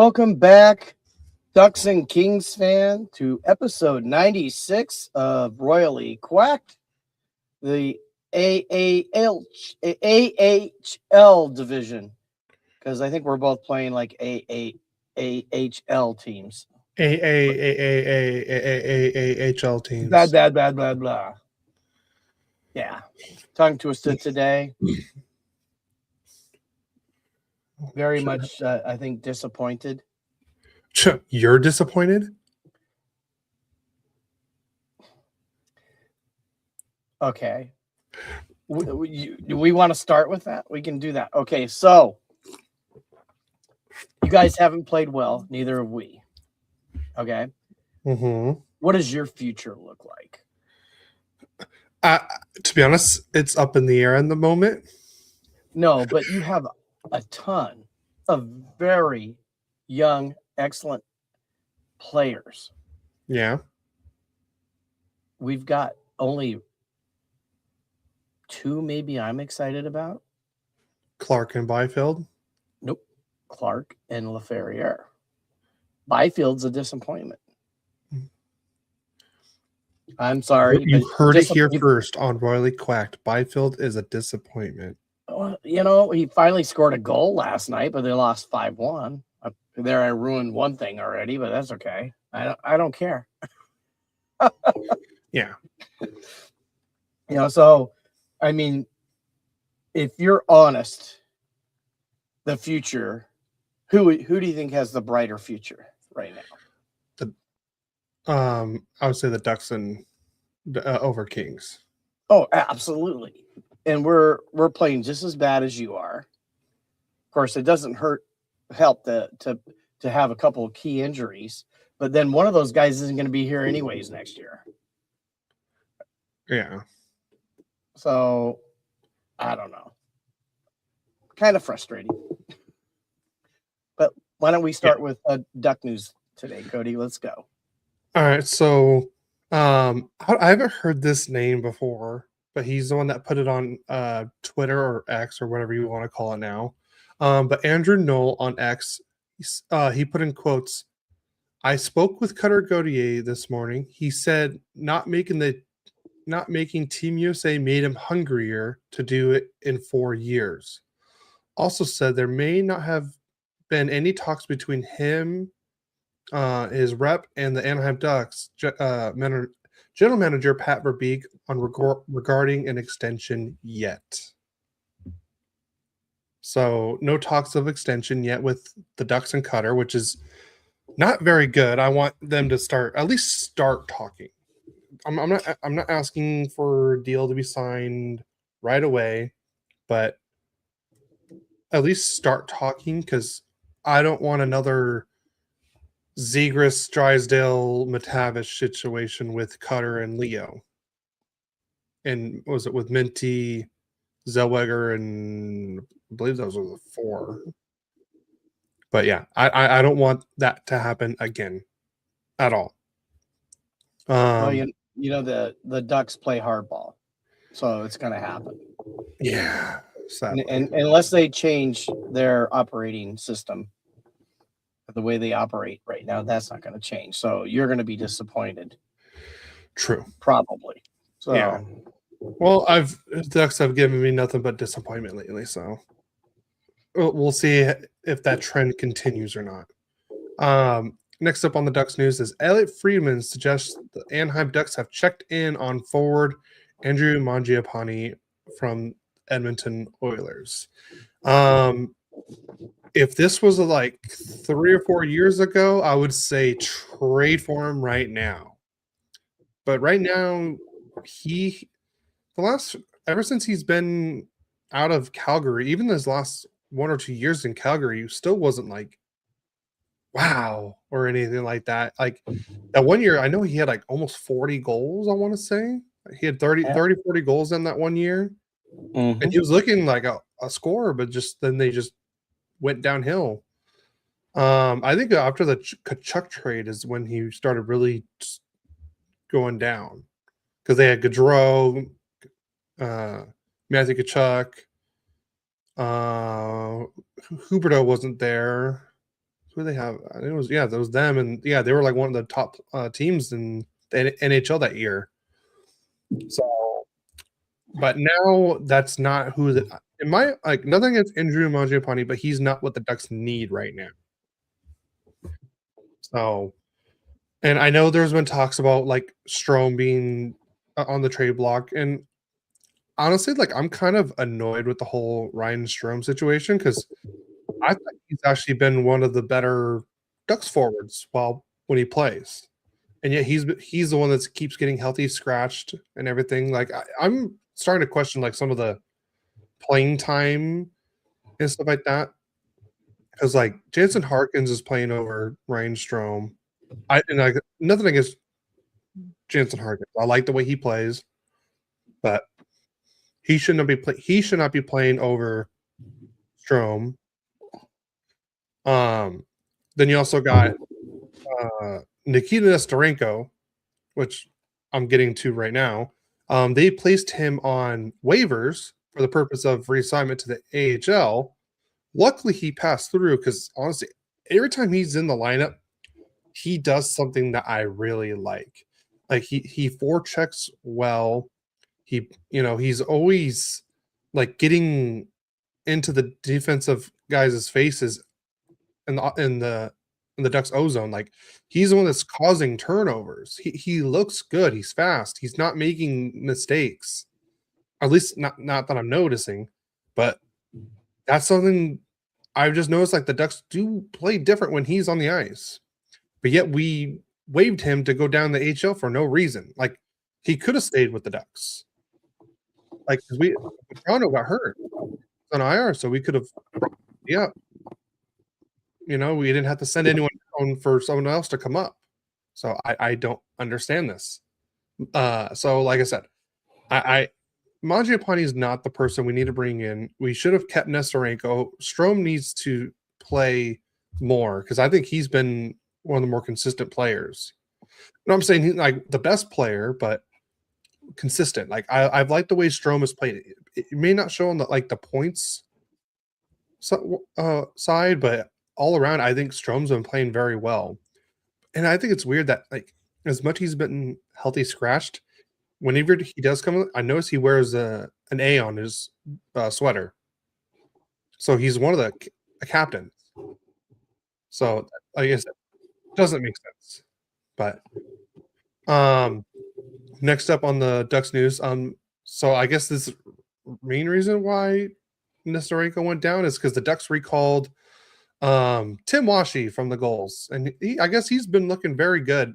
Welcome back, Ducks and Kings fan, to episode 96 of Royally Quacked, the AHL division, because I think we're both playing like AHL teams. AHL Blah, teams. blah, blah, blah, blah. Yeah. Tongue twisted today. Very much, I think, disappointed. You're disappointed? Okay. We want to start with that? We can do that. Okay, so you guys haven't played well. Neither have we. Okay. Mm-hmm. What does your future look like? To be honest, it's up in the air in the moment. No, but you have a ton of very young, excellent players. Yeah. We've got only two maybe I'm excited about. Clark and Byfield. Nope. Clark and LaFerriere. Byfield's a disappointment. I'm sorry. You heard it here first on Royally Quacked. Byfield is a disappointment. You know, he finally scored a goal last night, but they lost 5-1. There I ruined one thing already, but that's okay. I don't care. Yeah. You know, so I mean, if you're honest, the future, who do you think has the brighter future right now? I would say the Ducks and over Kings. Oh, absolutely. And we're playing just as bad as you are. Of course, it doesn't help to have a couple of key injuries, but then one of those guys isn't going to be here anyways next year. Yeah. So I don't know. Kind of frustrating. But why don't we start with Duck news today, Cody? Let's go. All right. So I haven't heard this name before, but he's the one that put it on Twitter or X or whatever you want to call it now. But Andrew Knoll on X, he put in quotes, "I spoke with Cutter Gauthier this morning. He said not making Team USA made him hungrier to do it in 4 years. Also said there may not have been any talks between him, his rep, and the Anaheim Ducks general manager Pat Verbeek on regarding an extension yet. So no talks of extension yet with the Ducks and Cutter, which is not very good. I want them to at least start talking. I'm not asking for a deal to be signed right away, but at least start talking, because I don't want another Zegras, Drysdale, McTavish situation with Cutter and Leo. And was it with Minty, Zellweger, and I believe those were the 4. But yeah, I don't want that to happen again at all. Well, you know the Ducks play hardball, so it's going to happen. Yeah, and unless they change their operating system, the way they operate right now, that's not going to change. So you're going to be disappointed. True, probably. So yeah. Well, Ducks have given me nothing but disappointment lately, so we'll see if that trend continues or not. Next up on the Ducks news is Elliot Friedman suggests the Anaheim Ducks have checked in on forward Andrew Mangiapane from Edmonton Oilers. If this was like 3 or 4 years ago, I would say trade for him right now. But right now, ever since he's been out of Calgary, even his last 1 or 2 years in Calgary, still wasn't like wow or anything like that. Like that 1 year, I know he had like almost 40 goals, I want to say. He had 30, 40 goals in that 1 year. Mm-hmm. And he was looking like a scorer, but then they just went downhill. I think after the Kachuk trade is when he started really going down, because they had Gaudreau, Matthew Kachuk, Huberdeau wasn't there, who they have. I think it was it was them, and they were like one of the top teams in the NHL that year. So, but now that's not who in my like nothing against Andrew Mangiapane, but he's not what the Ducks need right now. So, and I know there's been talks about like Strome being on the trade block, and honestly, like I'm kind of annoyed with the whole Ryan Strome situation because I think he's actually been one of the better Ducks forwards when he plays, and yet he's the one that keeps getting healthy scratched and everything. Like I'm starting to question like some of the playing time and stuff like that because like Jansen Harkins is playing over Ryan Strome. I nothing against Jansen Harkins. I like the way he plays, but he should not be playing over Strome. Then you also got Nikita Nestorenko, which I'm getting to right now. They placed him on waivers for the purpose of reassignment to the AHL. Luckily, he passed through because honestly, every time he's in the lineup, he does something that I really like. Like he forechecks well. He's always like getting into the defensive guys' faces in the Ducks ozone. Like he's the one that's causing turnovers. He looks good. He's fast. He's not making mistakes. At least not that I'm noticing. But that's something I've just noticed. Like the Ducks do play different when he's on the ice. But yet we waived him to go down the HL for no reason. Like he could have stayed with the Ducks. Like we Toronto got hurt on IR, so we could have we didn't have to send anyone down for someone else to come up. So I don't understand this. So like I said, I Mangiapane is not the person we need to bring in. We should have kept Nestorenko. Strome needs to play more because I think he's been one of the more consistent players. No, I'm saying he's like the best player, but consistent. Like I've liked the way Strome has played. It may not show on the points side, but all around, I think Strome's been playing very well. And I think it's weird that like as much he's been healthy scratched, whenever he does come, I notice he wears an A on his sweater. So he's one of the captains. So I guess it doesn't make sense. But next up on the Ducks news, so I guess this main reason why Nestorenko went down is because the Ducks recalled Tim Washy from the goals, and I guess he's been looking very good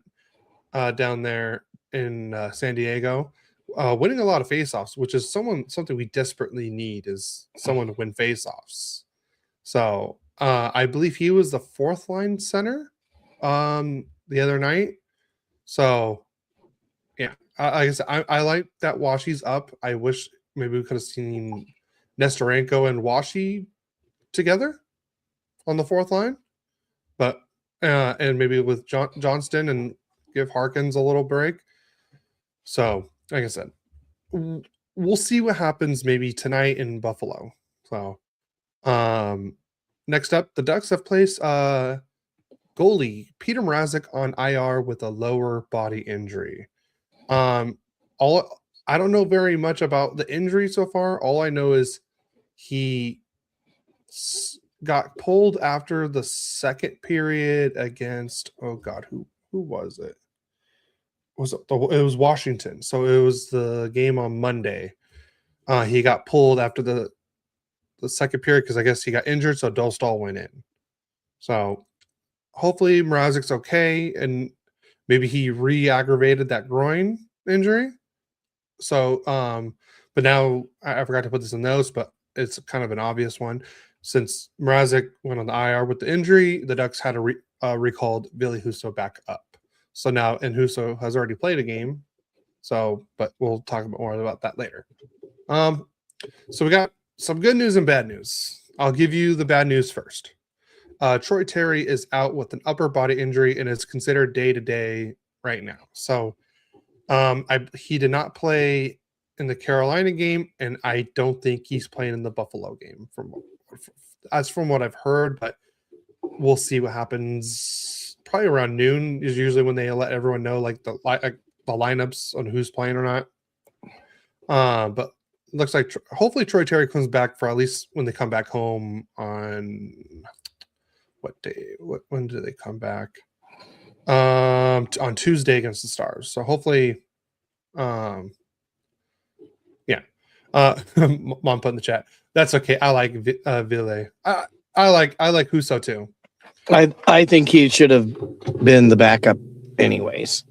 down there in San Diego, winning a lot of faceoffs, which is something we desperately need is someone to win faceoffs. So I believe he was the fourth line center the other night. So yeah, I guess I like that Washy's up. I wish maybe we could have seen Nestorenko and Washy together on the fourth line, but and maybe with Johnston and give Harkins a little break. So, like I said, we'll see what happens maybe tonight in Buffalo. So, next up, the Ducks have placed goalie Peter Mrazek on IR with a lower body injury. I don't know very much about the injury so far. All I know is he got pulled after the second period against who was it? It was Washington. So it was the game on Monday. He got pulled after the second period because I guess he got injured, so Dostal went in. So hopefully Mrazek's okay, and maybe he re-aggravated that groin injury. So, but now I forgot to put this in notes, but it's kind of an obvious one. Since Mrazek went on the IR with the injury, the Ducks had recalled Billy Husso back up. So now, and Husso has already played a game. So, but we'll talk more about that later. So we got some good news and bad news. I'll give you the bad news first. Troy Terry is out with an upper body injury and is considered day-to-day right now. So he did not play in the Carolina game, and I don't think he's playing in the Buffalo game from what I've heard. But we'll see what happens. Probably around noon is usually when they let everyone know like the lineups on who's playing or not. But it looks like hopefully Troy Terry comes back for at least when they come back home on what day? When do they come back? On Tuesday against the Stars. So hopefully, yeah. Mom put in the chat. That's okay. I like Ville. I like Huso too. I think he should have been the backup anyways.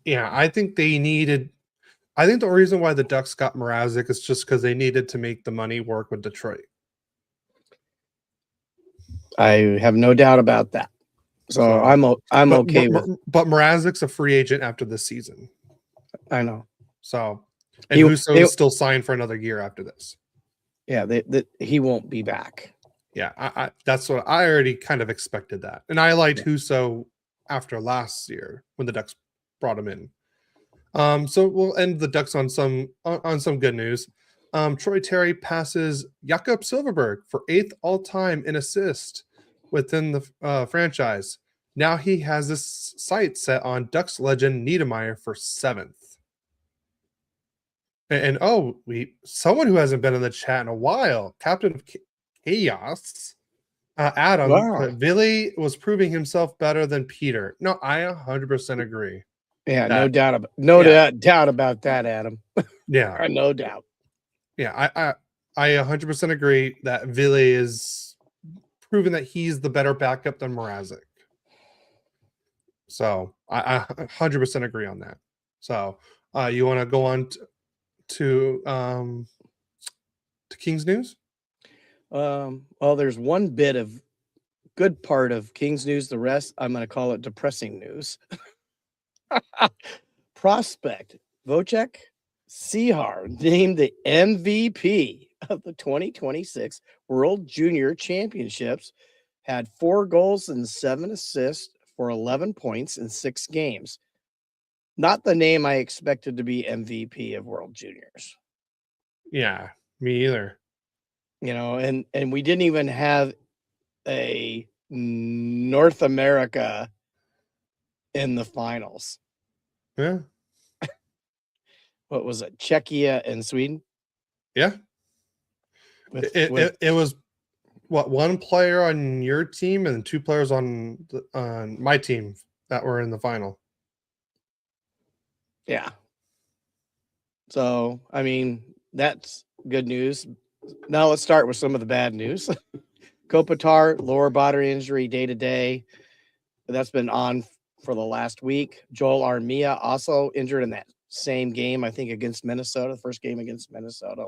Yeah, I think they needed. I think the reason why the Ducks got Mrazek is just because they needed to make the money work with Detroit. I have no doubt about that. So I'm okay with. But Mrazek's a free agent after this season. I know. So, and Huso is still signed for another year after this. Yeah, he won't be back. Yeah, I that's what I already kind of expected that, and I liked Huso after last year when the Ducks brought him in. So we'll end the Ducks on some good news. Troy Terry passes Jakob Silfverberg for 8th all-time in assist within the franchise. Now he has this sight set on Ducks legend Niedermeyer for 7th. And someone who hasn't been in the chat in a while, Captain of Chaos, Adam, Wow. Ville was proving himself better than Peter. No, I 100% agree. Yeah, no doubt about that, Adam. Yeah, no doubt. Yeah, I 100% agree that Ville is proven that he's the better backup than Mrazek. So I 100% agree on that. So you want to go on to Kings news? Well, there's one bit of good part of Kings news. The rest, I'm going to call it depressing news. Prospect Wojciech Sihar named the MVP of the 2026 World Junior Championships, had 4 goals and 7 assists for 11 points in 6 games. Not the name I expected to be MVP of World Juniors. Yeah, me either. And we didn't even have a North America in the finals. Yeah. What was it? Czechia and Sweden? Yeah. It was what, 1 player on your team and 2 players on my team that were in the final. Yeah. So, I mean, that's good news. Now let's start with some of the bad news. Kopitar, lower body injury day to day. That's been on for the last week. Joel Armia also injured in that same game, I think, against Minnesota, the first game against Minnesota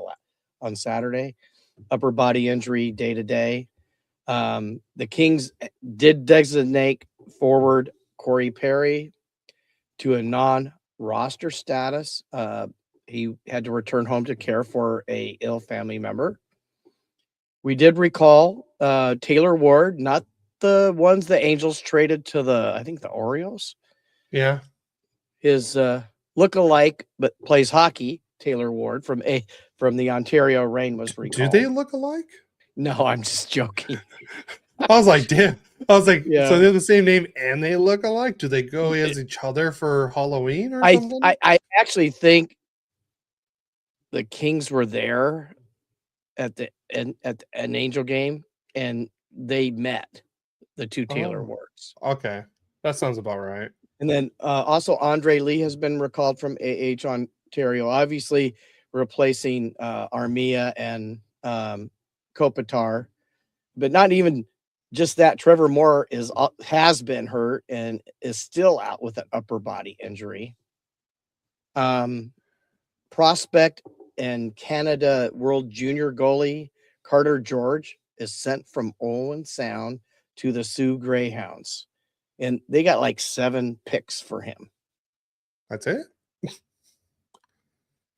on Saturday. Upper body injury day to day. The Kings did designate forward Corey Perry to a non-roster status. He had to return home to care for a ill family member. We did recall Taylor Ward, not the ones the Angels traded to I think the Orioles. Yeah. His look-alike, but plays hockey, Taylor Ward from the Ontario Reign was recalled. Do they look alike? No, I'm just joking. I was like, damn. I was like, Yeah. So they're the same name and they look alike? Do they go as each other for Halloween or something? I actually think the Kings were there at an Angel game, and they met the 2 Taylor Wards. Okay, that sounds about right. And then also Andre Lee has been recalled from AH Ontario, obviously replacing Armia and Kopitar, but not even just that. Trevor Moore has been hurt and is still out with an upper body injury. Prospect and Canada World Junior goalie Carter George is sent from Owen Sound to the Sioux Greyhounds, and they got like 7 picks for him. That's it?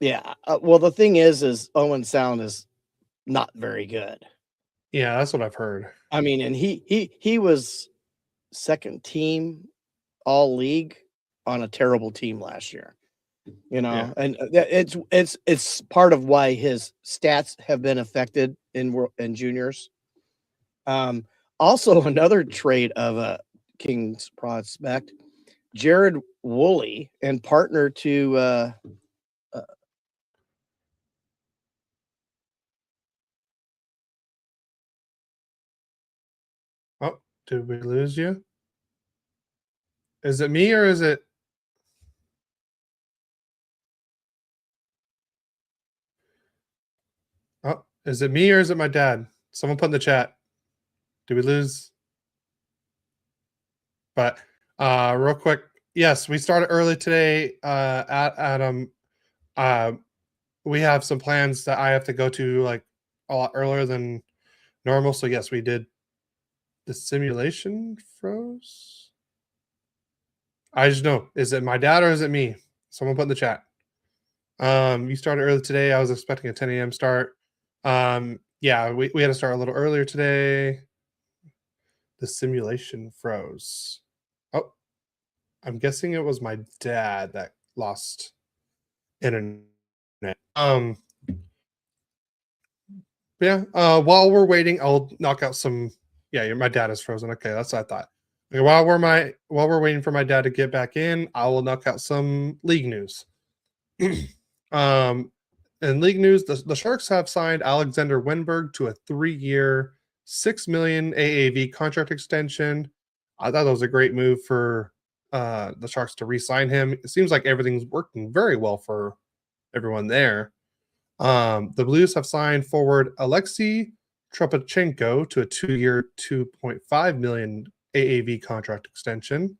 Yeah. Well, the thing is Owen Sound is not very good. Yeah, that's what I've heard. I mean, and he was second team all league on a terrible team last year. And it's part of why his stats have been affected in juniors. Also, another trade of a Kings prospect, Jared Woolley, and partner to Oh, did we lose you? Is it me or is it? Oh, is it me or is it my dad? Someone put in the chat. Did we lose? But real quick, yes, we started early today. At Adam, we have some plans that I have to go to like a lot earlier than normal. So yes, we did. The simulation froze. I just know. Is it my dad or is it me? Someone put in the chat. You started early today. I was expecting a 10 a.m. start. Yeah, we had to start a little earlier today. The simulation froze. Oh, I'm guessing it was my dad that lost internet. Yeah. While we're waiting, I'll knock out some. Yeah, my dad is frozen. Okay, that's what I thought. Okay, while we're waiting for my dad to get back in, I will knock out some league news. um, in league news, the Sharks have signed Alexander Wenberg to a 3-year, $6 million AAV contract extension. I thought that was a great move for the Sharks to re-sign him. It seems like everything's working very well for everyone there. The Blues have signed forward Alexei Tropachenko to a 2-year, $2.5 million AAV contract extension.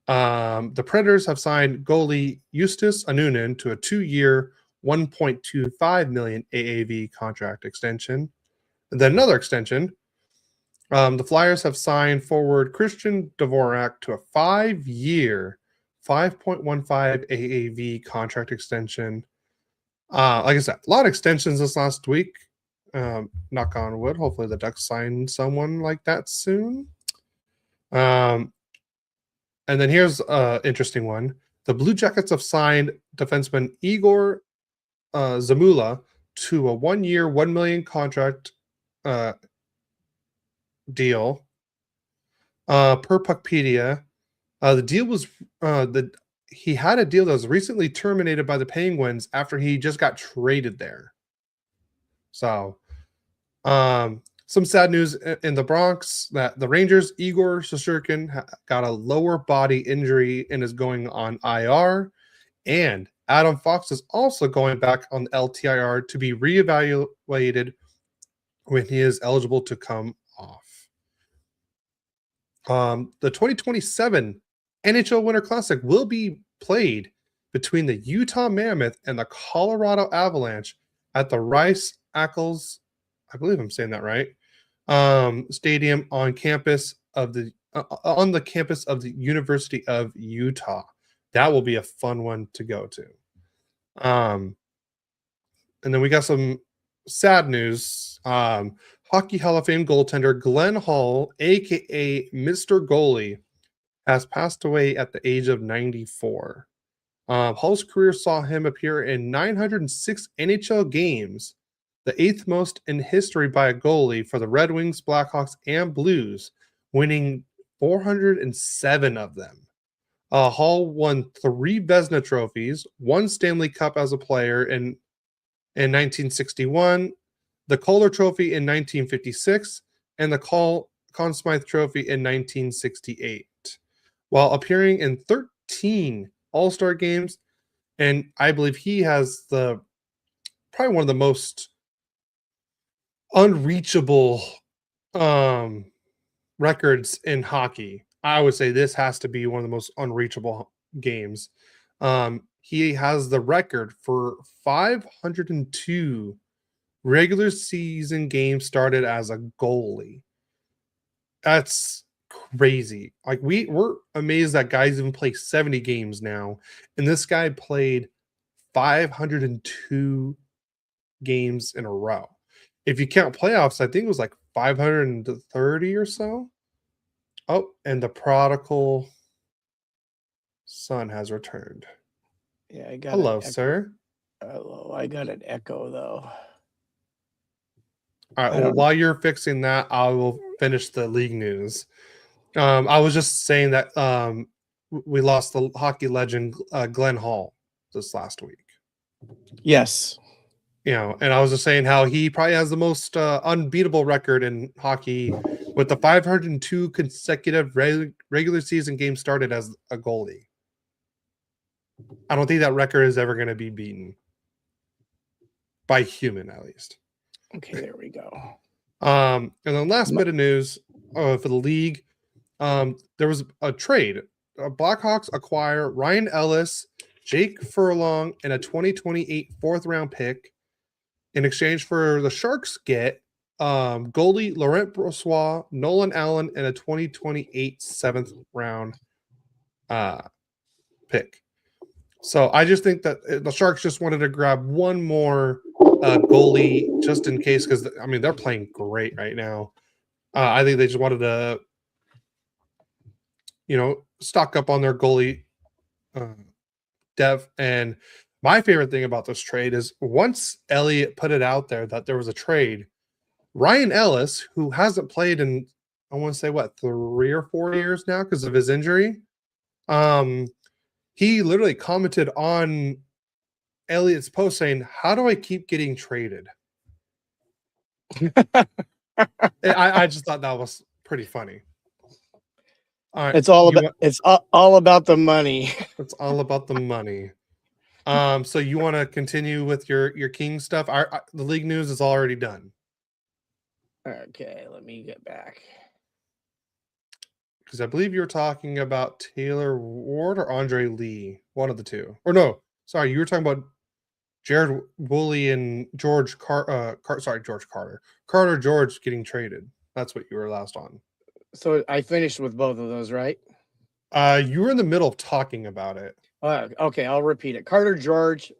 The Predators have signed goalie Justus Anunen to a 2-year, $1.25 million AAV contract extension. And then another extension. The Flyers have signed forward Christian Dvorak to a 5-year, $5.15 AAV contract extension. Like I said, a lot of extensions this last week. Knock on wood. Hopefully the Ducks sign someone like that soon. And then here's an interesting one. The Blue Jackets have signed defenseman Igor Zamula to a 1-year, $1 million contract deal. Per Puckpedia, the deal was he had a deal that was recently terminated by the Penguins after he just got traded there. So, some sad news in the Bronx that the Rangers, Igor Shesterkin, got a lower body injury and is going on IR. And Adam Fox is also going back on the LTIR to be reevaluated when he is eligible to come off. The 2027 NHL Winter Classic will be played between the Utah Mammoth and the Colorado Avalanche at the Rice-Eccles, I believe I'm saying that right, stadium on the campus of the University of Utah. That will be a fun one to go to. And then we got some sad news. Hockey Hall of Fame goaltender Glenn Hall, aka Mr. Goalie, has passed away at the age of 94. Hall's career saw him appear in 906 NHL games, the 8th most in history by a goalie for the Red Wings, Blackhawks, and Blues, winning 407 of them. Hall won 3 Vezina trophies, 1 Stanley Cup as a player in 1961, the Calder Trophy in 1956, and the Conn Smythe Trophy in 1968, while appearing in 13 All-Star games. And I believe he has probably one of the most unreachable records in hockey. I would say this has to be one of the most unreachable games. He has the record for 502 regular season games started as a goalie. That's crazy. Like we're amazed that guys even play 70 games now, and this guy played 502 games in a row. If you count playoffs, I think it was like 530 or so. Oh, and the prodigal son has returned. Yeah, I got Hello, sir. Hello, I got an echo though. All right. Well, while you're fixing that, I will finish the league news. I was just saying that we lost the hockey legend Glenn Hall this last week. Yes. And I was just saying how he probably has the most unbeatable record in hockey with the 502 consecutive regular season games started as a goalie. I don't think that record is ever going to be beaten by human, at least. Okay, there we go. And then last bit of news for the league, there was a trade. Blackhawks acquire Ryan Ellis, Jake Furlong, and a 2028 fourth-round pick. In exchange for the Sharks get goalie Laurent Brossoit, Nolan Allen, and a 2028 seventh round pick. So I just think that the Sharks just wanted to grab one more goalie just in case, because I mean they're playing great right now. I think they just wanted to, stock up on their goalie depth. And my favorite thing about this trade is once Elliott put it out there that there was a trade, Ryan Ellis, who hasn't played in, I want to say, 3 or 4 years now because of his injury, he literally commented on Elliott's post saying, "How do I keep getting traded?" I just thought that was pretty funny. All right, it's all about the money. It's all about the money. So you want to continue with your King stuff? The league news is already done. Okay, let me get back. Because I believe you were talking about Taylor Ward or Andre Lee, one of the two. Or no, sorry, you were talking about Jared Woolley and George Carter. Carter George getting traded. That's what you were last on. So I finished with both of those, right? You were in the middle of talking about it. Okay, I'll repeat it. Carter George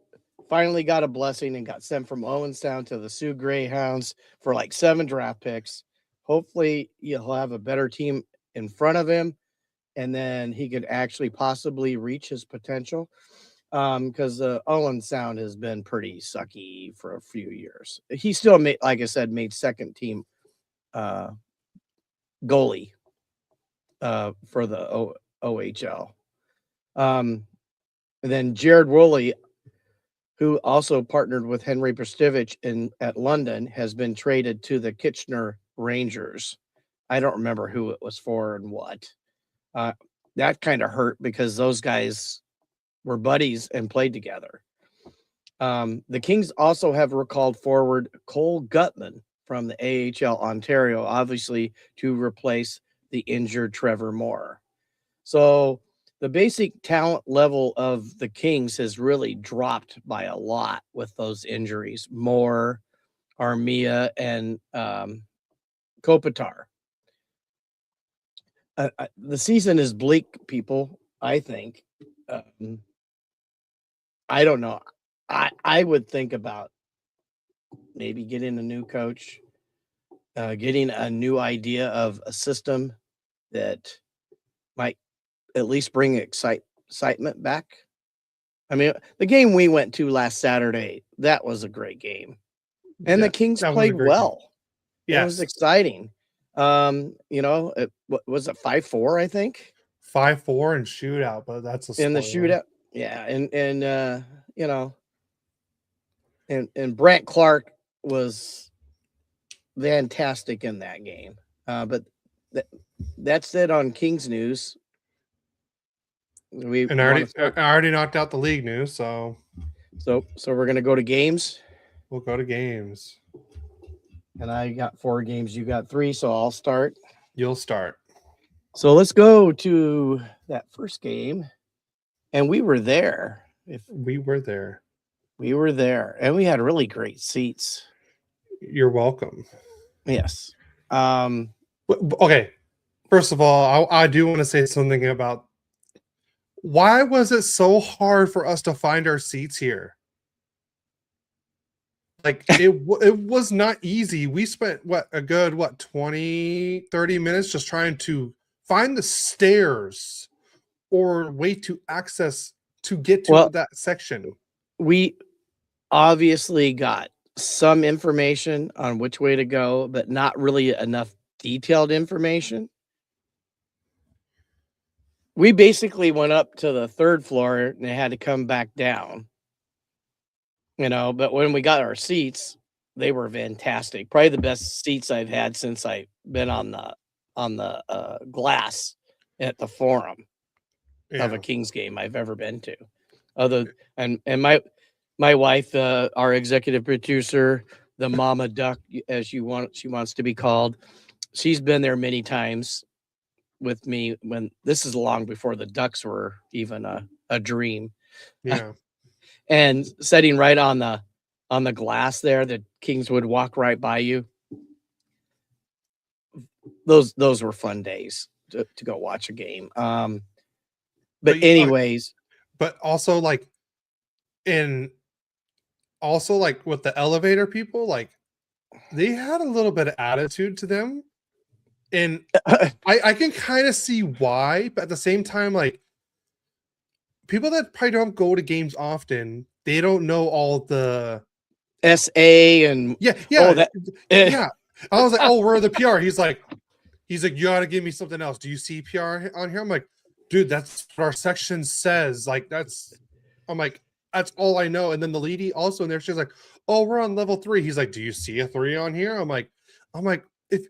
finally got a blessing and got sent from Owenstown to the Sioux Greyhounds for like 7 draft picks. Hopefully, he'll have a better team in front of him, and then he could actually possibly reach his potential. Because Owenstown has been pretty sucky for a few years. He still made, like I said, made second team goalie for the OHL. And then Jared Woolley, who also partnered with Henry Prestovich at London, has been traded to the Kitchener Rangers. I don't remember who it was for and what. That kind of hurt because those guys were buddies and played together. The Kings also have recalled forward Cole Gutman from the AHL Ontario, obviously to replace the injured Trevor Moore. So the basic talent level of the Kings has really dropped by a lot with those injuries. Moore, Armia, and Kopitar. The season is bleak, people, I think. I don't know. I would think about maybe getting a new coach, getting a new idea of a system that might at least bring excitement back. I mean, the game we went to last Saturday, that was a great game. And the Kings played well. Yeah, it was exciting. It was it 5-4, I think. 5-4 and shootout, but that's in the shootout. Yeah, and Brant Clark was fantastic in that game. But that's it on Kings news. I already knocked out the league news, so we're gonna go to games. We'll go to games. And I got 4 games, you got 3, so I'll start. You'll start. So let's go to that first game. And we were there. We were there. And we had really great seats. You're welcome. Yes. Okay. First of all, I do want to say something about why was it so hard for us to find our seats here? Like it was not easy. We spent a good 20, 30 minutes just trying to find the stairs or way to access to get to that section. We obviously got some information on which way to go, but not really enough detailed information. We basically went up to the 3rd floor and they had to come back down. But when we got our seats, they were fantastic. Probably the best seats I've had since I've been on the glass at the Forum of a Kings game I've ever been to. And my wife, our executive producer, the Mama Duck, as she wants to be called, she's been there many times with me. When this is long before the Ducks were even a dream. Yeah. And sitting right on the glass there, the Kings would walk right by you. Those were fun days to go watch a game. But anyways, but also like with the elevator people, like they had a little bit of attitude to them, and I can kind of see why, but at the same time, like people that probably don't go to games often, they don't know all the SA and yeah. I was like, oh, we're the PR. He's like, you gotta give me something else. Do you see PR on here? I'm like, dude, that's what our section says. Like, I'm like, that's all I know. And then the lady also in there, she's like, oh, we're on level 3. He's like, do you see a 3 on here? I'm like, if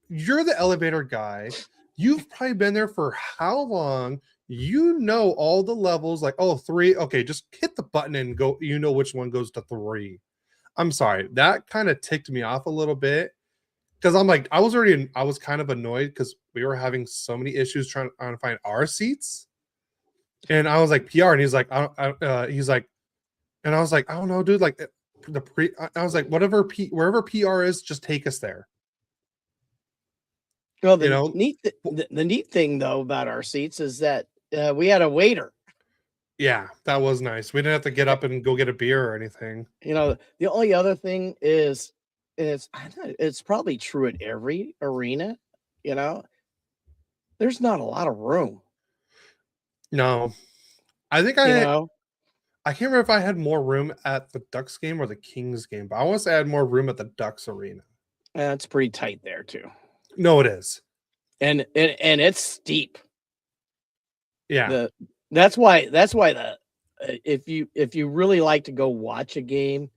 you're the elevator guy, you've probably been there for how long? You know all the levels, like, oh, 3. Okay, just hit the button and go. You know which one goes to 3. I'm sorry. That kind of ticked me off a little bit. Because I'm like, I was kind of annoyed because we were having so many issues trying to find our seats. And I was like, PR, and he's like, he's like, and I was like, I don't know, dude. Like I was like, wherever PR is, just take us there. Well, the neat thing though about our seats is that we had a waiter. Yeah, that was nice. We didn't have to get up and go get a beer or anything. The only other thing is it's probably true at every arena. There's not a lot of room. No, I think I can't remember if I had more room at the Ducks game or the Kings game, but I want to add more room at the Ducks arena. It's pretty tight there too. No, it is, and it's steep. Yeah, that's why if you really like to go watch a game,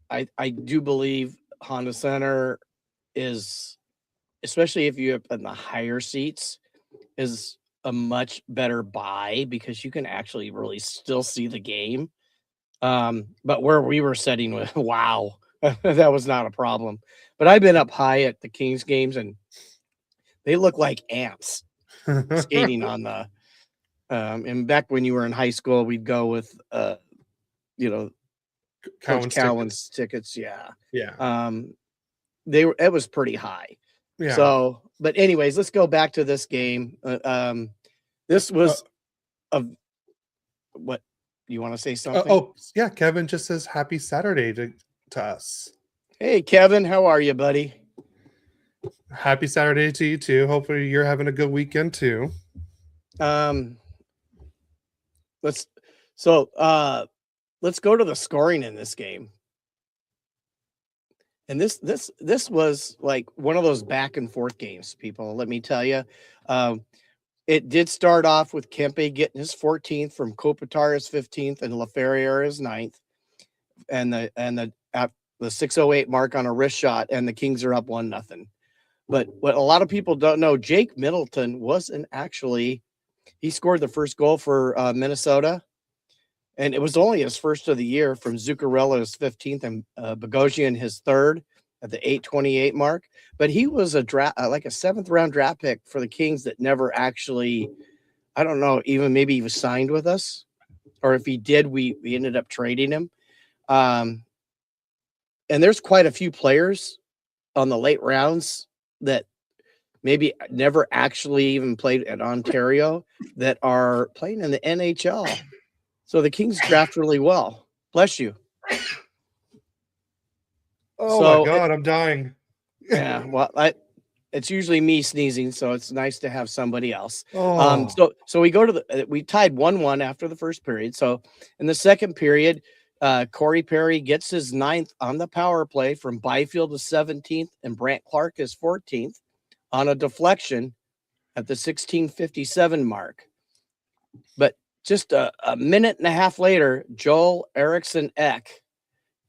I do believe Honda Center is, especially if you're in the higher seats, is a much better buy because you can actually really still see the game. But where we were sitting with, wow, that was not a problem. But I've been up high at the Kings games and they look like ants skating on the and back when you were in high school, we'd go with Coach Cowan's tickets. Yeah. It was pretty high. Yeah. So, but anyways, let's go back to this game. This was what you want to say something? Yeah. Kevin just says happy Saturday to us. Hey, Kevin, how are you, buddy? Happy Saturday to you too. Hopefully you're having a good weekend too. Let's go to the scoring in this game. And this was like one of those back and forth games, people. Let me tell you, it did start off with Kempe getting his 14th from Kopitar his 15th and LaFerriere his 9th, and the 6:08 mark on a wrist shot, and the Kings are up 1-0. But what a lot of people don't know, Jake Middleton wasn't actually. He scored the first goal for Minnesota. And it was only his first of the year from Zuccarello his 15th and Bogosian his 3rd at the 8:28 mark. But he was a 7th round draft pick for the Kings that never actually, I don't know, even maybe he was signed with us. Or if he did, we ended up trading him. And there's quite a few players on the late rounds that maybe never actually even played at Ontario that are playing in the NHL. So the Kings draft really well. Bless you. Oh my God, I'm dying. Yeah, well, it's usually me sneezing, so it's nice to have somebody else. Oh. So we go to we tied 1-1 after the first period. So in the second period, Corey Perry gets his 9th on the power play from Byfield to 17th, and Brant Clark is 14th on a deflection at the 16:57 mark. But just a minute and a half later, Joel Eriksson Ek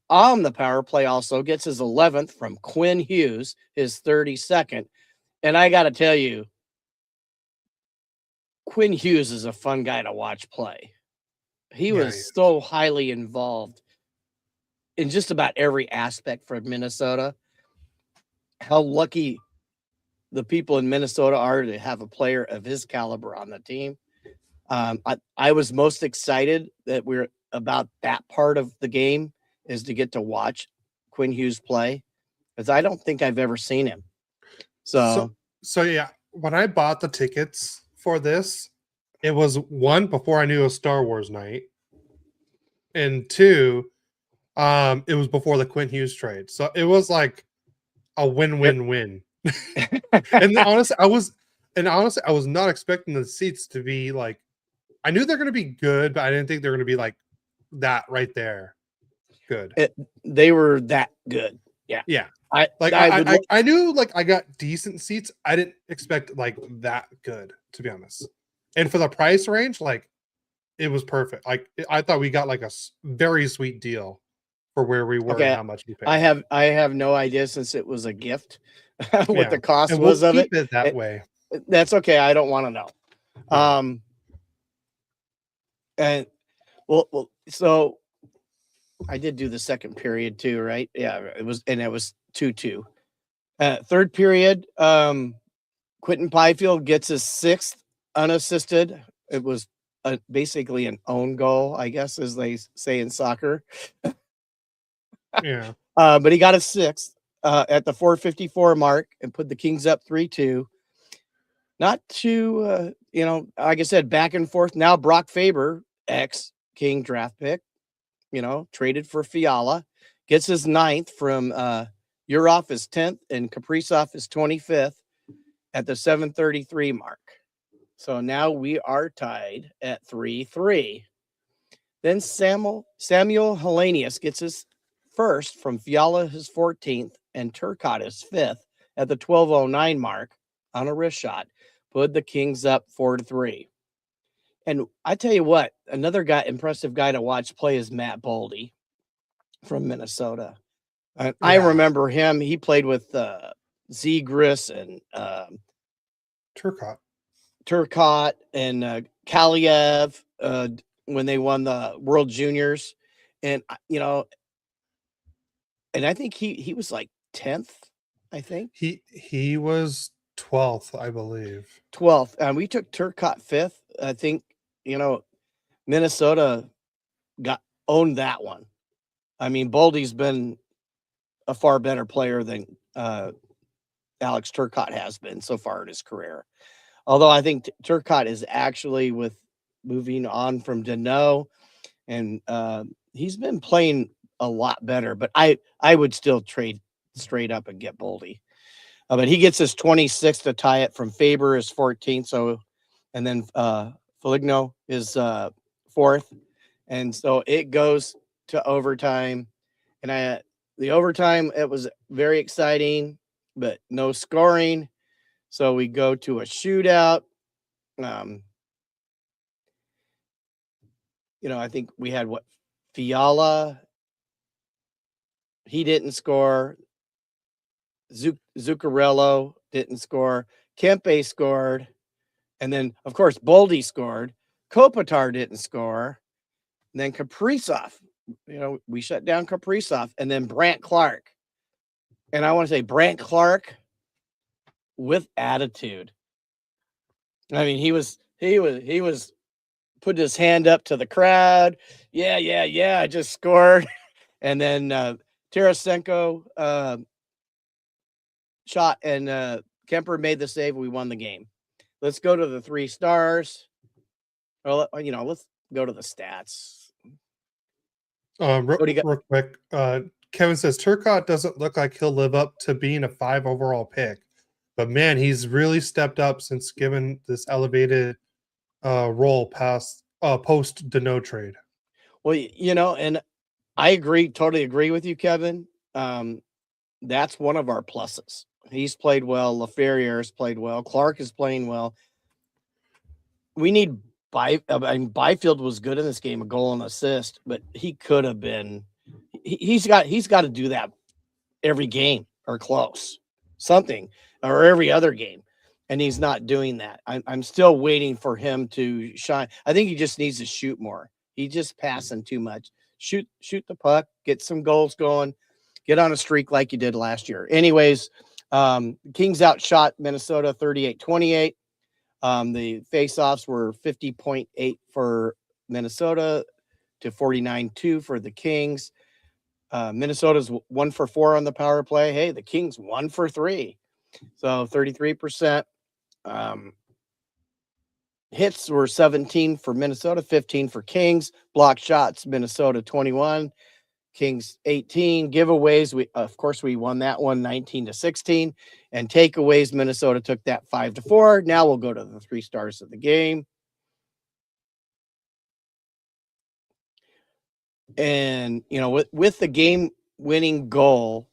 on the power play also gets his 11th from Quinn Hughes, his 32nd. And I got to tell you, Quinn Hughes is a fun guy to watch play. He was so highly involved in just about every aspect for Minnesota. How lucky the people in Minnesota are to have a player of his caliber on the team. I was most excited that we're about that part of the game is to get to watch Quinn Hughes play, because I don't think I've ever seen him. So yeah, when I bought the tickets for this, it was one, before I knew it was Star Wars night, and two, it was before the Quinn Hughes trade. So it was like a win-win-win. And honestly, I was not expecting the seats to be like, I knew they're going to be good, but I didn't think they're going to be like that right there. Good. They were that good. Yeah. Yeah. I knew like I got decent seats. I didn't expect like that good, to be honest. And for the price range, like it was perfect. Like I thought we got like a very sweet deal for where we were and how much we paid. I have no idea, since it was a gift, what the cost was of it. That way. That's okay. I don't want to know. Yeah. And well, so I did do the second period too, right? Yeah, it was 2-2. Third period, Quentin Byfield gets his 6th unassisted. It was basically an own goal, I guess, as they say in soccer. Yeah. But he got his 6th at the 4:54 mark and put the Kings up 3-2. Not too, like I said, back and forth. Now Brock Faber, ex-King draft pick, traded for Fiala, gets his 9th from Yurov his 10th and Kaprizov his 25th at the 7:33 mark. So now we are tied at 3-3. Then Samuel Hellenius gets his 1st from Fiala his 14th and Turcotte his 5th at the 12:09 mark on a wrist shot. Put the Kings up 4-3. And I tell you what, another impressive guy to watch play is Matt Boldy from Minnesota. I remember him. He played with Zegras and Turcotte and Kaliev when they won the World Juniors. And, and I think he was like 10th, I think. He was 12th, I believe. 12th. And we took Turcotte 5th. I think, Minnesota owned that one. I mean, Boldy's been a far better player than Alex Turcotte has been so far in his career. Although I think Turcotte is actually moving on from Deneau, and he's been playing a lot better. But I would still trade straight up and get Boldy. But he gets his 26th to tie it from Faber, his 14th. So, and then Foligno is 4th. And so it goes to overtime. And the overtime, it was very exciting, but no scoring. So we go to a shootout. I think we had Fiala. He didn't score. Zuccarello didn't score. Kempe scored. And then, of course, Boldy scored. Kopitar didn't score. And then Kaprizov, we shut down Kaprizov. And then Brant Clark. And I want to say Brant Clark with attitude. I mean, he was put his hand up to the crowd. Yeah, I just scored. And then Tarasenko shot, and Kemper made the save. We won the game. Let's go to the 3 stars. Well, let's go to the stats. Real quick, Kevin says Turcotte doesn't look like he'll live up to being a 5 overall pick, but man, he's really stepped up since given this elevated role post Deneau trade. Well, and I agree, totally agree with you, Kevin. That's one of our pluses. He's played well. LaFerrier's played well. Clark is playing well. We need Byfield was good in this game, a goal and assist, but he could have been. He's got to do that every game or close, something, or every other game, and he's not doing that. I'm still waiting for him to shine. I think he just needs to shoot more. He's just passing too much. Shoot the puck, get some goals going, get on a streak like you did last year. Anyways, Kings outshot Minnesota 38-28. The faceoffs were 50.8 for Minnesota to 49-2 for the Kings. Minnesota's 1 for 4 on the power play. Hey, the Kings 1 for 3. So 33%. Hits were 17 for Minnesota, 15 for Kings. Block shots, Minnesota 21, Kings 18. Giveaways, we won that one 19-16. And takeaways, Minnesota took that 5-4. Now we'll go to the 3 stars of the game. And with the game-winning goal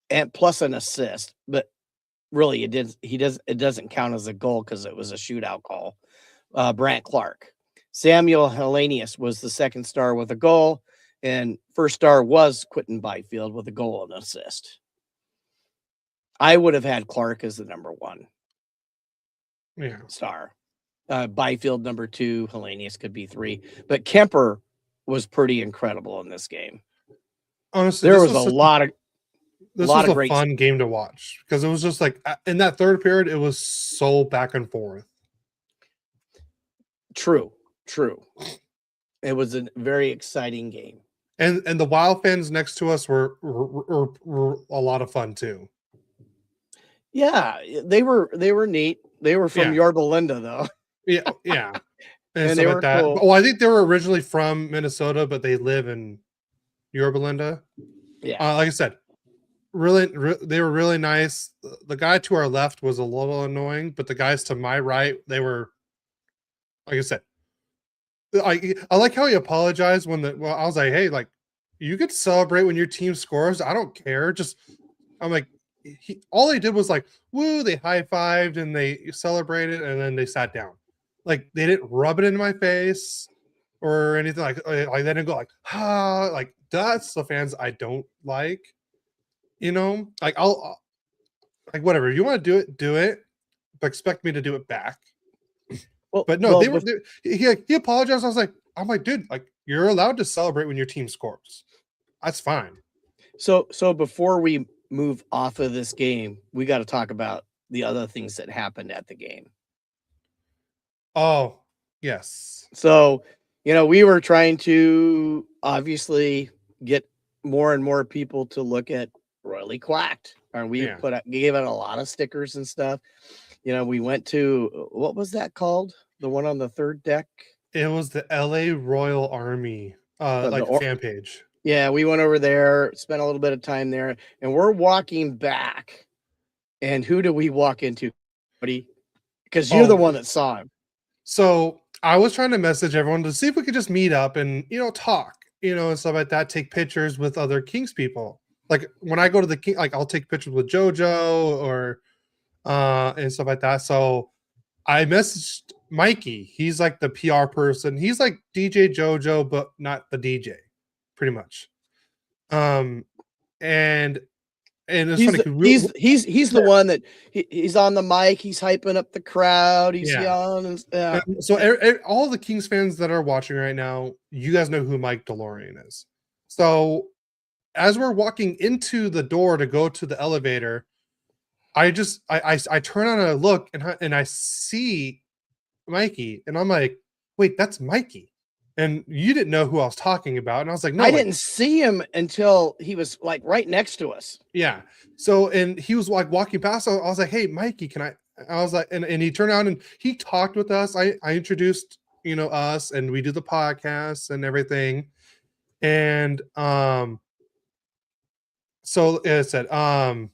and plus an assist, but really it doesn't count as a goal because it was a shootout call. Brant Clark. Samuel Hellenius was the second star with a goal, and first star was Quentin Byfield with a goal and assist. I would have had Clark as the number 1 star. Byfield number 2, Hellenius could be 3, but Kemper was pretty incredible in this game. Honestly, there was a lot of great fun game to watch because it was just like in that third period, it was so back and forth. True. It was a very exciting game, and the Wild fans next to us were a lot of fun too. Yeah, they were neat. They were from Yorba Linda, though. Yeah, and they were like cool. Well, I think they were originally from Minnesota, but they live in Yorba Linda. Yeah, like I said, they were really nice. The guy to our left was a little annoying, but the guys to my right, they were, like I said, I like how he apologized when I was like, hey, like you could celebrate when your team scores. I don't care. I'm like, all they did was like, woo, they high-fived and they celebrated and then they sat down. Like they didn't rub it in my face or anything like they didn't go like, ha, like that's the fans I don't like. Like I'll like whatever you want to do it, but expect me to do it back. But no, he apologized. I'm like, dude, like you're allowed to celebrate when your team scores. That's fine. So before we move off of this game, we got to talk about the other things that happened at the game. Oh, yes. So, we were trying to obviously get more and more people to look at Royally Quacked. And we gave out a lot of stickers and stuff. We went to, what was that called? The one on the third deck? It was the LA Royal Army fan page. Yeah, we went over there, spent a little bit of time there, and we're walking back. And who do we walk into, buddy? Because you're the one that saw him. So I was trying to message everyone to see if we could just meet up and, talk, and stuff like that, take pictures with other Kings people. Like when I go to the King, like I'll take pictures with JoJo or and stuff like that. So I messaged Mikey. He's like the PR person. He's like DJ JoJo, but not the DJ, pretty much. And it's funny. He's the one that he's on the mic. He's hyping up the crowd. He's yelling. So all the Kings fans that are watching right now, you guys know who Mike DeLorean is. So as we're walking into the door to go to the elevator, I turn on a look and I see Mikey, and I'm like, wait, that's Mikey. And you didn't know who I was talking about. And I was like, no, I didn't see him until he was like right next to us. Yeah. So, and he was like walking past. I was like, hey, Mikey, can I was like, and he turned out and he talked with us. I introduced, us, and we do the podcast and everything. And, so as I said, I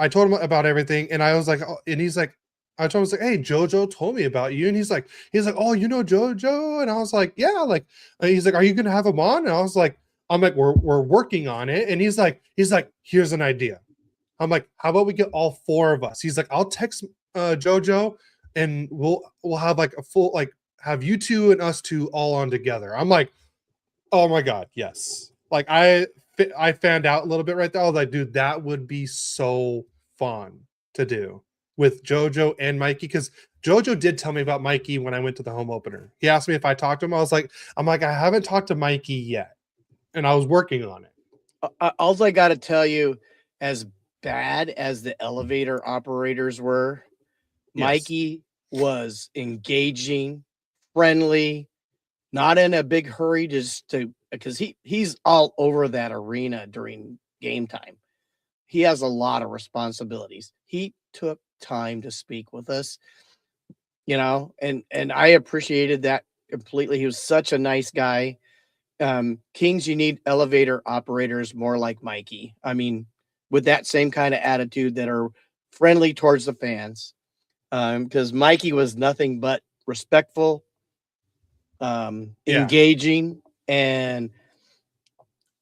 told him about everything, and I was like, oh, and he's like, I told him, I was like, hey, JoJo told me about you. And he's like, oh, you know JoJo? And I was like, yeah, like, and he's like, are you gonna have him on? And I was like, we're working on it. And he's like, here's an idea. I'm like, how about we get all four of us? He's like, I'll text JoJo and we'll have like a full, like, have you two and us two all on together. I'm like, oh my god, yes. Like I found out a little bit right there. I was like, dude, that would be so fun to do with JoJo and Mikey, because JoJo did tell me about Mikey when I went to the home opener. He asked me if I talked to him. I'm like, I haven't talked to Mikey yet, and I was working on it. All I got to tell you, as bad as the elevator operators were, Yes. Mikey was engaging, friendly, not in a big hurry because he's all over that arena during game time. He has a lot of responsibilities. He took time to speak with us, and I appreciated that completely. He was such a nice guy. Kings, you need elevator operators more like Mikey. I mean, with that same kind of attitude, that are friendly towards the fans. Because Mikey was nothing but respectful, engaging, and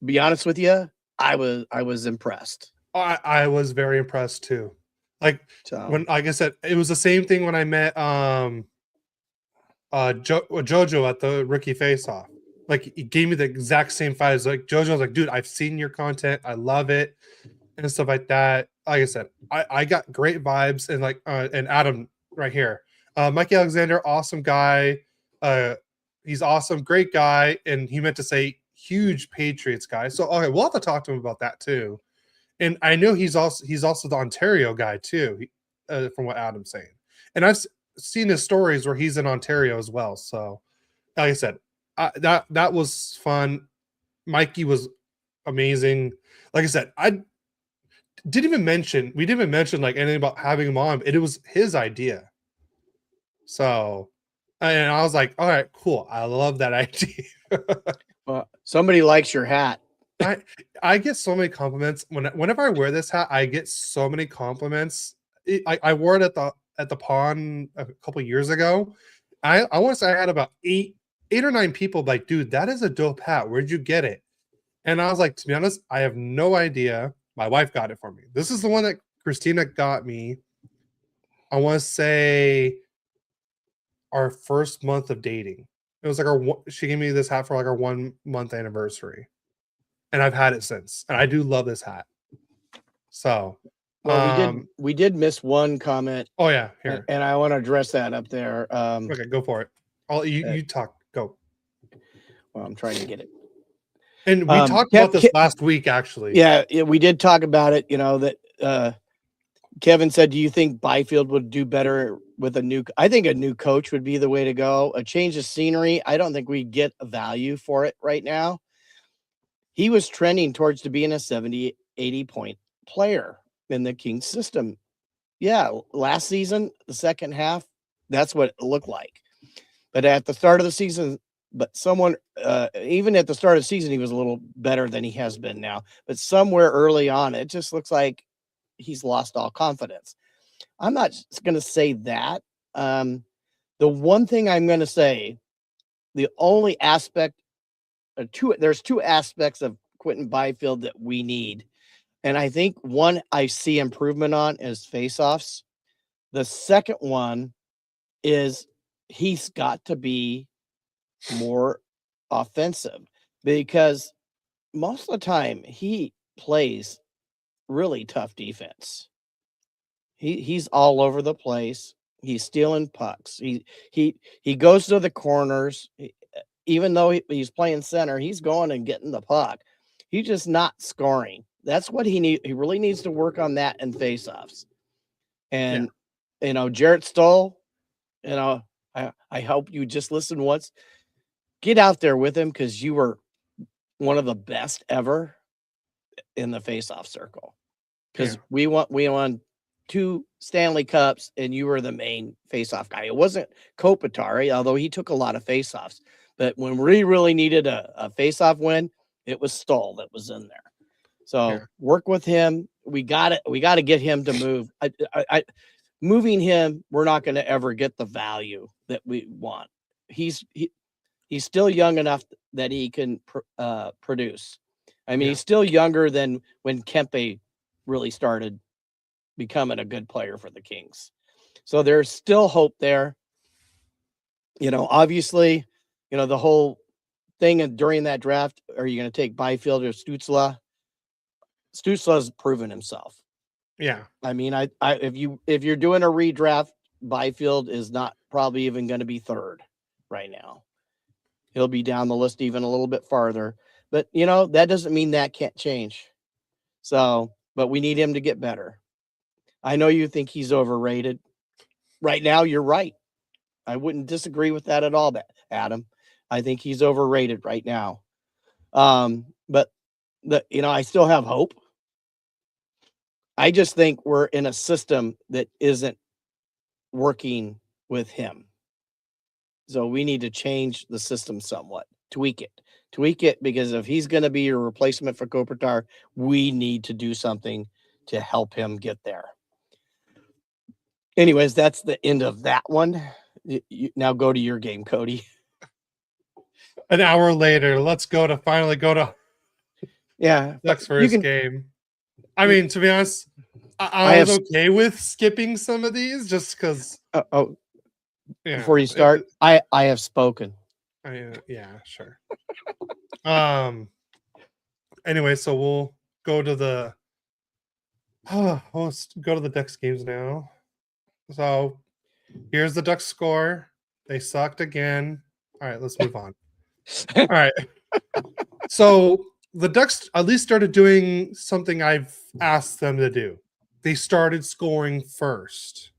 be honest with you, I was impressed. I was very impressed too. Like like I said, it was the same thing when I met JoJo at the rookie face-off. Like, he gave me the exact same vibes. Like, JoJo was like, dude, I've seen your content, I love it, and stuff like that. Like I said, I got great vibes, and like and Adam right here, Mikey Alexander, awesome guy. He's awesome, great guy, and he meant to say huge Patriots guy. So okay, we'll have to talk to him about that too. And I know he's also the Ontario guy too, from what Adam's saying. And I've seen his stories where he's in Ontario as well. So, like I said, that was fun. Mikey was amazing. Like I said, we didn't even mention like anything about having him on. It was his idea. So, and I was like, all right, cool. I love that idea. Well, somebody likes your hat. I get so many compliments whenever I wear this hat. I get so many compliments. I wore it at the pond a couple years ago. I want to say I had about eight or nine people like, dude, that is a dope hat. Where'd you get it? And I was like, to be honest, I have no idea. My wife got it for me. This is the one that Christina got me. I want to say our first month of dating. It was like she gave me this hat for like our 1 month anniversary. And I've had it since. And I do love this hat. So, well, we did miss one comment. Oh yeah, here. And I want to address that up there. Okay, go for it. You talk. Go. Well, I'm trying to get it. And we talked about this last week, actually. Yeah, we did talk about it. That Kevin said, do you think Byfield would do better with I think a new coach would be the way to go. A change of scenery. I don't think we get a value for it right now. He was trending towards to being a 70, 80 point player in the Kings system. Yeah, last season, the second half, that's what it looked like. But at the start of the season, even at the start of the season, he was a little better than he has been now. But somewhere early on, it just looks like he's lost all confidence. I'm not going to say that. The one thing I'm going to say, the only aspect, there's two aspects of Quentin Byfield that we need. And I think one I see improvement on is faceoffs. The second one is he's got to be more offensive, because most of the time he plays really tough defense. He's all over the place. He's stealing pucks. He goes to the corners. Even though he's playing center, he's going and getting the puck. He's just not scoring. That's what he really needs to work on that in faceoffs. And Jarrett Stoll, I hope you just listen once. Get out there with him, because you were one of the best ever in the faceoff circle. Because we won 2 Stanley Cups, and you were the main faceoff guy. It wasn't Kopitar, although he took a lot of faceoffs. But when we really needed a faceoff win, it was Stoll that was in there. So work with him. We got to get him to move. moving him, we're not going to ever get the value that we want. He's still young enough that he can produce. I mean, he's still younger than when Kempe really started becoming a good player for the Kings. So there's still hope there. Obviously, the whole thing during that draft, are you going to take Byfield or Stützle? Stützle's proven himself. Yeah. I mean, if you're doing a redraft, Byfield is not probably even going to be third right now. He'll be down the list even a little bit farther. But, that doesn't mean that can't change. So, but we need him to get better. I know you think he's overrated. Right now, you're right. I wouldn't disagree with that at all, Adam. I think he's overrated right now. But I still have hope. I just think we're in a system that isn't working with him. So we need to change the system somewhat, tweak it, because if he's going to be your replacement for Kopitar, we need to do something to help him get there. Anyways, that's the end of that one. Now go to your game, Cody. An hour later, let's finally go to Ducks first game. I mean, to be honest, I was okay with skipping some of these just because. Before you start, I have spoken. Yeah, sure. Anyway, so we'll go to the. Let's go to the Ducks games now. So here's the Ducks score. They sucked again. All right, let's move on. All right. So the Ducks at least started doing something I've asked them to do. They started scoring first.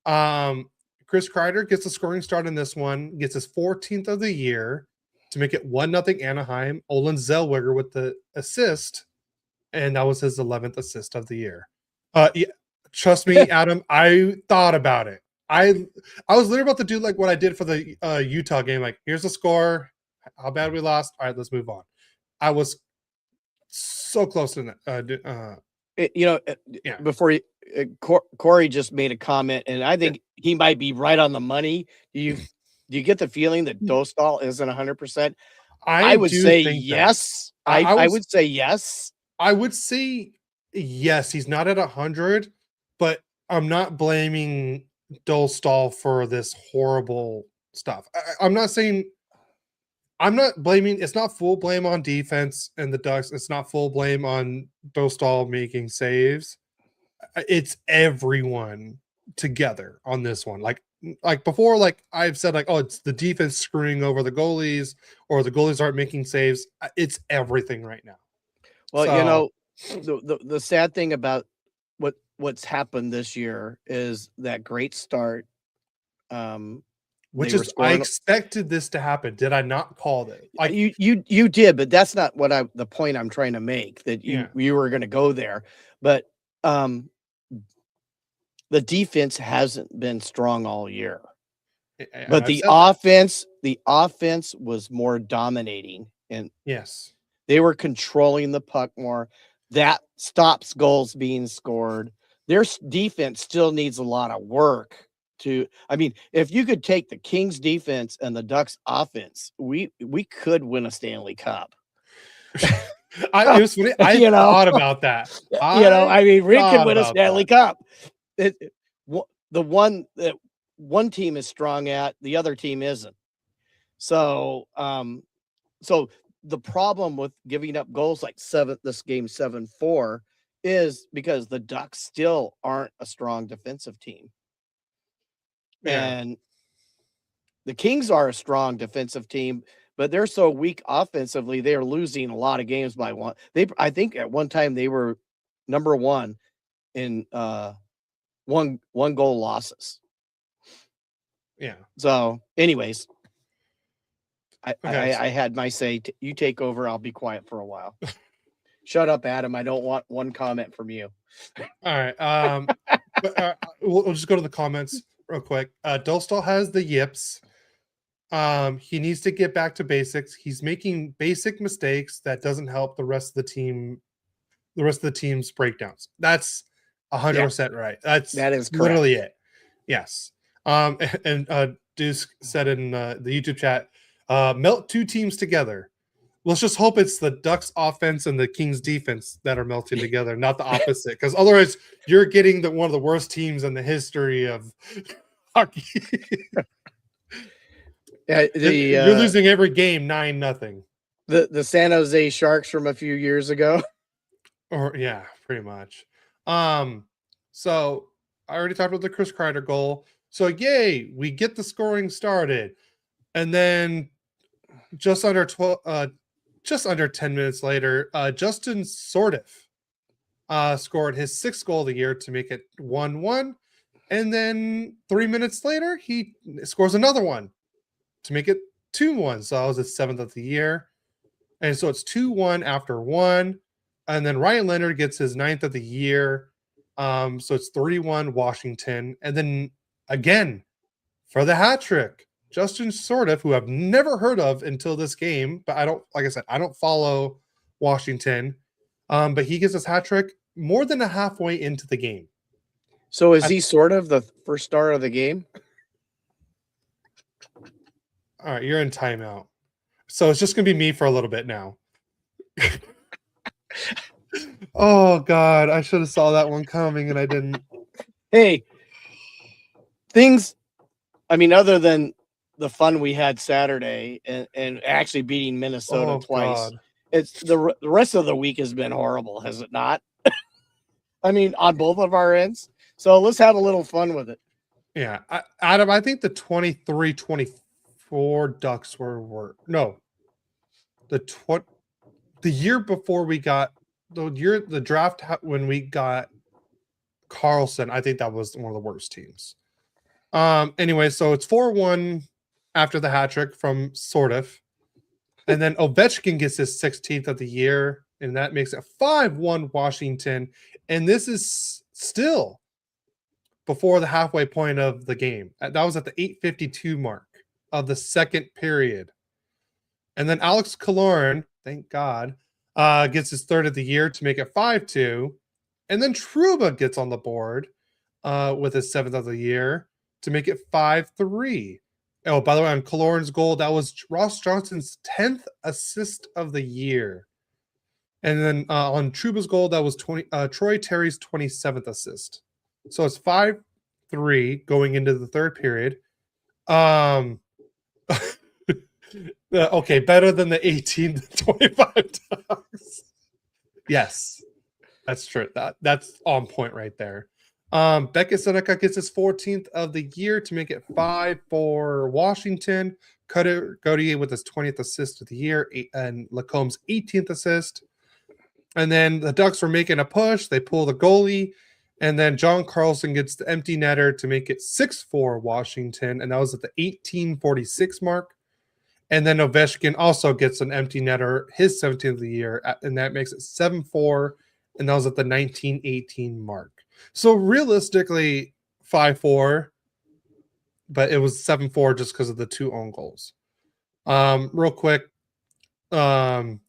Chris Kreider gets the scoring start in this one, gets his 14th of the year to make it 1-0 Anaheim. Olin Zellweger with the assist, and that was his 11th assist of the year. Yeah, trust me, Adam, I thought about it. I was literally about to do like what I did for the Utah game. Like, here's the score, how bad we lost. All right, let's move on. I was so close to that. Before Corey just made a comment, and I think he might be right on the money. Do you get the feeling that Dostal isn't 100%? I would say yes. I would say yes. I would say yes. He's not at 100, but I'm not blaming Dostal for this horrible stuff. I'm not blaming. It's not full blame on defense and the Ducks. It's not full blame on Dostal making saves. It's everyone together on this one. Like before, like I've said, like, oh, it's the defense screwing over the goalies, or the goalies aren't making saves. It's everything right now. Well, the sad thing about what's happened this year is that great start. Which is, I expected this to happen. Did I not call it? Like you did, but that's not the point I'm trying to make. That you were going to go there, but the defense hasn't been strong all year. But the offense was more dominating, and yes, they were controlling the puck more. That stops goals being scored. Their defense still needs a lot of work. If you could take the Kings defense and the Ducks offense, we could win a Stanley Cup. I thought about that. Rick could win a Stanley Cup. The one team is strong at, the other team isn't. So the problem with giving up goals like this game 7-4 is because the Ducks still aren't a strong defensive team. Yeah. And the Kings are a strong defensive team, but they're so weak offensively, they're losing a lot of games by one. I think at one time they were number one in one goal losses. Yeah. So anyways, I had my say. You take over. I'll be quiet for a while. Shut up, Adam. I don't want one comment from you. All right. We'll just go to the comments real quick. Dostal has the yips. He needs to get back to basics. He's making basic mistakes that doesn't help the rest of the team. The rest of the team's breakdowns. That's 100% right. That's That is correct. literally it. Yes. And Deuce said in the YouTube chat, melt two teams together. Let's just hope it's the Ducks offense and the Kings defense that are melting together, not the opposite. Because otherwise, you're getting one of the worst teams in the history of hockey. You're losing every game 9-0. The San Jose Sharks from a few years ago. Or yeah, pretty much. So I already talked about the Chris Kreider goal. So yay, we get the scoring started, and then just under 10 minutes later, Justin Sordiff scored his 6th goal of the year to make it 1-1, and then 3 minutes later, he scores another one to make it 2-1. So that was his 7th of the year, and so it's 2-1 after one. And then Ryan Leonard gets his 9th of the year. So it's 3-1 Washington. And then again, for the hat trick, Justin Sordiff, who I've never heard of until this game, but I don't follow Washington. But he gets his hat trick more than a halfway into the game. So is he sort of the first star of the game? All right, you're in timeout. So it's just going to be me for a little bit now. Oh God, I should have saw that one coming and I didn't. Hey, other than the fun we had Saturday and actually beating Minnesota twice, God. It's the rest of the week has been horrible, has it not? On both of our ends. So let's have a little fun with it. Yeah, Adam, I think the 23-24 Ducks were no, the year before we got the draft when we got Carlson, I think that was one of the worst teams. Anyway, so it's 4-1 after the hat trick from Sordiff, and then Ovechkin gets his 16th of the year, and that makes it 5-1 Washington. And this is still before the halfway point of the game. That was at the 8:52 mark of the second period. And then Alex Killorn, thank God, gets his 3rd of the year to make it 5-2. And then Trouba gets on the board with his 7th of the year to make it 5-3. Oh, by the way, on Killorn's goal, that was Ross Johnson's 10th assist of the year. And then on Trouba's goal, that was Troy Terry's 27th assist. So it's 5-3 going into the third period. Okay, better than the 18-25 Ducks. Yes, that's true. That's on point right there. Beckett Seneca gets his 14th of the year to make it 5 for Washington. Cutter Gauthier with his 20th assist of the year, and Lacombe's 18th assist. And then the Ducks were making a push. They pull the goalie, and then John Carlson gets the empty netter to make it 6-4 Washington, and that was at the 18:46 mark. And then Ovechkin also gets an empty netter, his 17th of the year, and that makes it 7-4, and that was at the 19:18 mark. So realistically, 5-4, but it was 7-4 just because of the 2 own goals. Real quick, the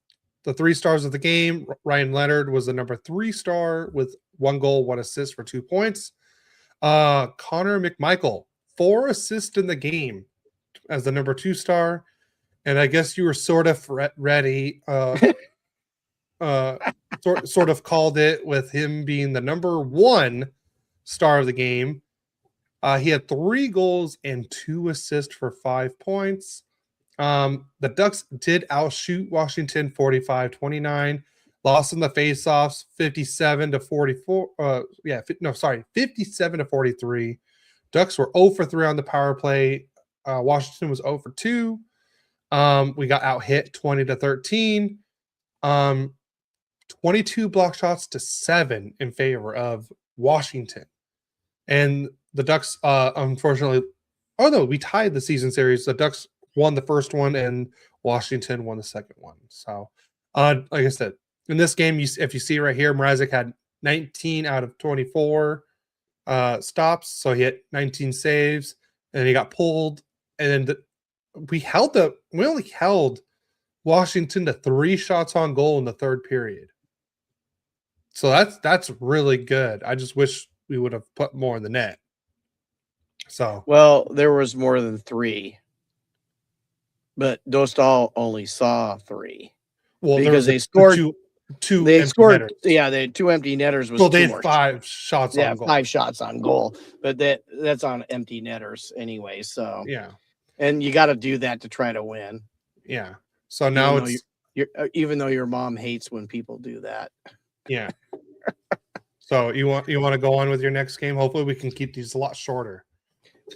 3 stars of the game, Ryan Leonard was the number 3 star with 1 goal, 1 assist for 2 points. Connor McMichael, 4 assists in the game as the number 2 star. And I guess you were sort of ready, sort of called it with him being the number 1 star of the game. He had 3 goals and 2 assists for 5 points. The Ducks did outshoot Washington 45-29, lost in the faceoffs 57-44. 57-43. Ducks were 0 for 3 on the power play. Washington was 0 for 2. We got out hit 20-13. 22 block shots to 7 in favor of Washington. And the Ducks, unfortunately, we tied the season series. The Ducks won the first one and Washington won the second one. So, like I said, in this game, if you see right here, Mrazek had 19 out of 24 stops. So he had 19 saves and he got pulled. And then we only held Washington to 3 shots on goal in the third period. So that's really good. I just wish we would have put more in the net. So Well, there was more than 3, but Dostal only saw 3 well, there because was they the scored. two They empty scored. netters. Yeah, they had 2 empty netters was Well, they 2 had more. 5 shots Yeah, on goal. 5 shots on goal, but that's on empty netters anyway. So Yeah, and you got to do that to try to win. yeah. So now it's Even though your mom hates when people do that. yeah. So you want to go on with your next game? Hopefully, we can keep these a lot shorter.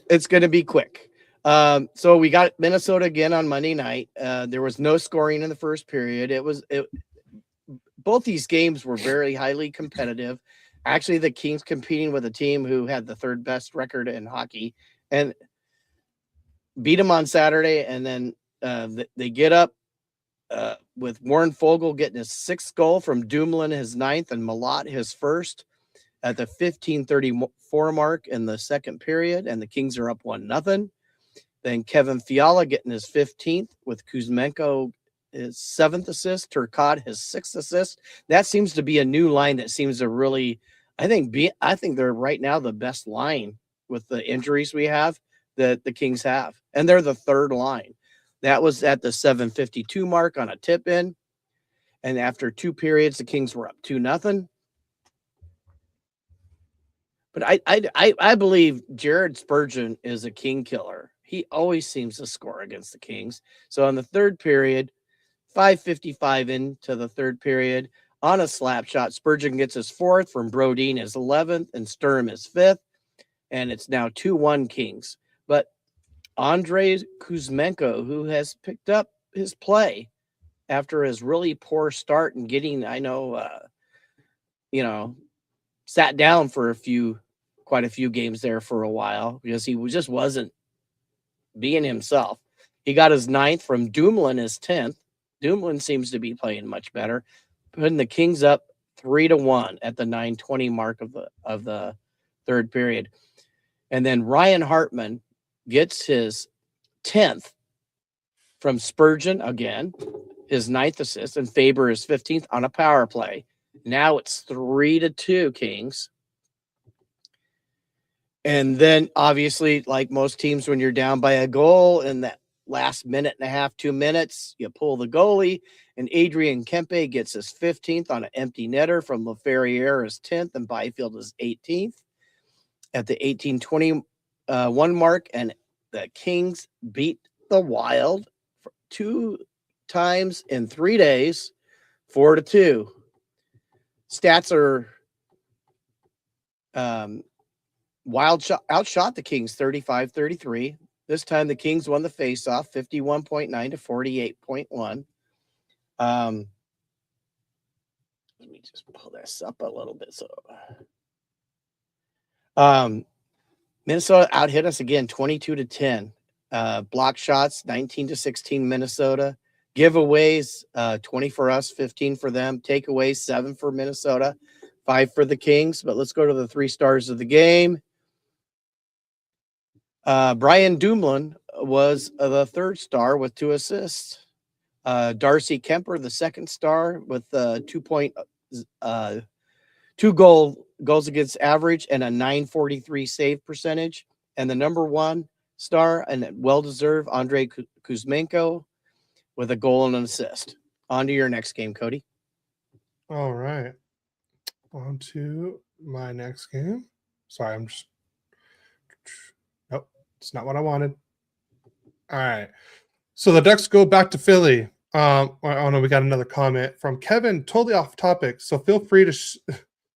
It's going to be quick. So we got Minnesota again on Monday night. There was no scoring in the first period. Both these games were very highly competitive. Actually, the Kings competing with a team who had the 3rd best record in hockey and beat them on Saturday. And then they get up with Warren Fogle getting his 6th goal from Dumoulin, his 9th, and Malott his 1st at the 15:34 mark in the second period. And the Kings are up 1-0. Then Kevin Fiala getting his 15th with Kuzmenko his 7th assist, Turcotte his 6th assist. That seems to be a new line that seems to really, I think they're right now the best line with the injuries we have that the Kings have. And they're the 3rd line. That was at the 7:52 mark on a tip in. And after 2 periods, the Kings were up 2-0. But I believe Jared Spurgeon is a King killer. He always seems to score against the Kings. So in the 3rd period, 5:55 into the 3rd period, on a slap shot, Spurgeon gets his 4th from Brodin, his 11th, and Sturm his 5th. And it's now 2-1 Kings. But Andrei Kuzmenko, who has picked up his play after his really poor start and getting, sat down for quite a few games there for a while because he just wasn't being himself. He got his 9th from Dumoulin, his 10th. Dumoulin seems to be playing much better, putting the Kings up 3-1 at the 9:20 mark of the 3rd period. And then Ryan Hartman gets his 10th from Spurgeon again, his 9th assist, and Faber his 15th on a power play. Now it's 3-2 Kings. And then obviously, like most teams, when you're down by a goal in that last minute and a half, 2 minutes, you pull the goalie, and Adrian Kempe gets his 15th on an empty netter from LaFerriere his 10th and Byfield his 18th at the 18:21 mark. And the Kings beat the Wild 2 times in 3 days, 4-2. Stats are Wild outshot the Kings 35-33. This time the Kings won the faceoff 51.9 to 48.1. Let me just pull this up a little bit. So Minnesota outhit us again 22-10. Block shots 19-16 Minnesota. Giveaways 20 for us, 15 for them. Takeaways 7 for Minnesota, 5 for the Kings. But let's go to the 3 stars of the game. Brian Dumoulin was the 3rd star with 2 assists. Darcy Kemper, the 2nd star with 2 goals against average and a .943 save percentage. And the number 1 star, and well-deserved, Andrei Kuzmenko with a goal and an assist. On to your next game, Cody. All right. On to my next game. Sorry, I'm just... Nope, it's not what I wanted. All right. So the Ducks go back to Philly. Oh no, we got another comment from Kevin, totally off topic. So feel free to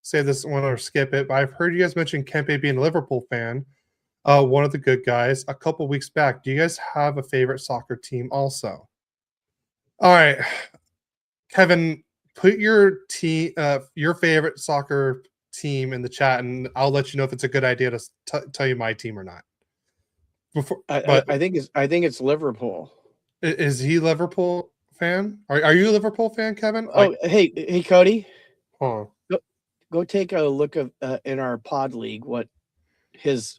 say this one or skip it. But I've heard you guys mention Kempe being a Liverpool fan, one of the good guys, a couple weeks back. Do you guys have a favorite soccer team also? All right, Kevin, put your favorite soccer team in the chat, and I'll let you know if it's a good idea to tell you my team or not. I think it's Liverpool. Is he Liverpool fan? Are you a Liverpool fan, Kevin? Hey, Cody. Huh. Go take a look of in our pod league what his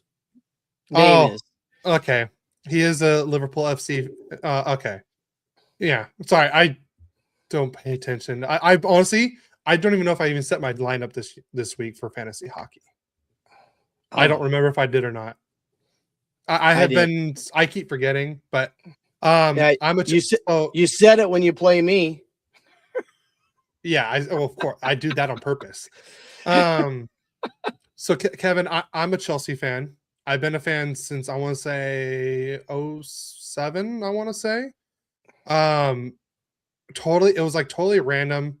name is. Okay, he is a Liverpool FC. Okay, yeah. Sorry, I don't pay attention. I honestly I don't even know if I even set my lineup this week for fantasy hockey. I don't remember if I did or not. I keep forgetting, but Yeah, you said it when you play me. Yeah, of course I do that on purpose. So Kevin, I'm a Chelsea fan. I've been a fan since I want to say 07, I want to say. It was like totally random.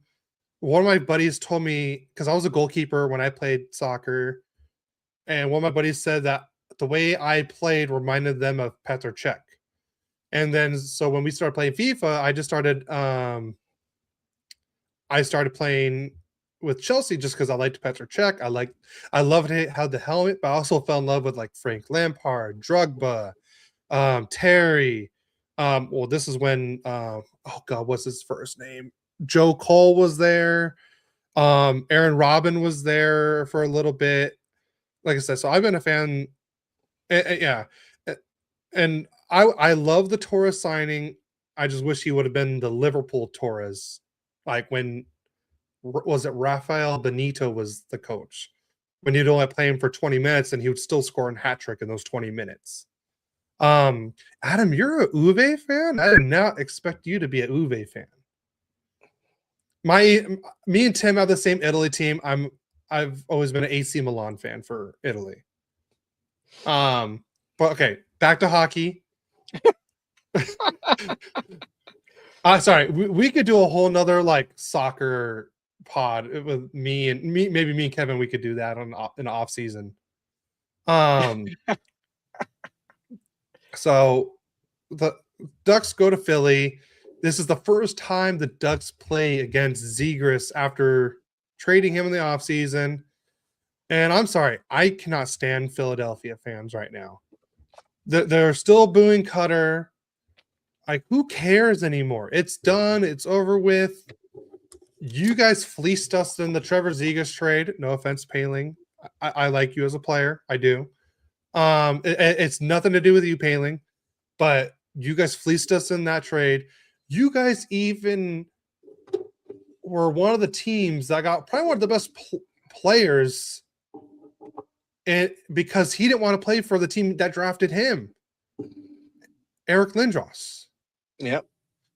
One of my buddies told me, because I was a goalkeeper when I played soccer, and one of my buddies said that the way I played reminded them of Petr Cech. And then so when we started playing FIFA, I started playing with Chelsea just because I liked Petr Cech. I loved how the helmet, but I also fell in love with like Frank Lampard, Drogba, Terry. Well, this is when oh god, what's his first name? Joe Cole was there. Aaron Robin was there for a little bit. Like I said, so I've been a fan. Yeah, and I love the Torres signing. I just wish he would have been the Liverpool Torres, like when was it Rafael Benito was the coach, when you'd only play him for 20 minutes and he would still score a hat trick in those 20 minutes. Adam, you're a Uwe fan? I did not expect you to be a Uwe fan. Me and Tim have the same Italy team. I've always been an AC Milan fan for Italy. But okay, back to hockey. Sorry, we could do a whole nother like soccer pod with maybe me and Kevin. We could do that in off season. So the Ducks go to Philly. This is the first time the Ducks play against Zegras after trading him in the offseason. And I'm sorry, I cannot stand Philadelphia fans right now. They're still booing Cutter. Like, who cares anymore? It's done. It's over with. You guys fleeced us in the Trevor Zegras trade. No offense, Paling. I like you as a player. I do. It's nothing to do with you, Paling, but you guys fleeced us in that trade. You guys even were one of the teams that got probably one of the best players, and because he didn't want to play for the team that drafted him, Eric Lindros. Yep.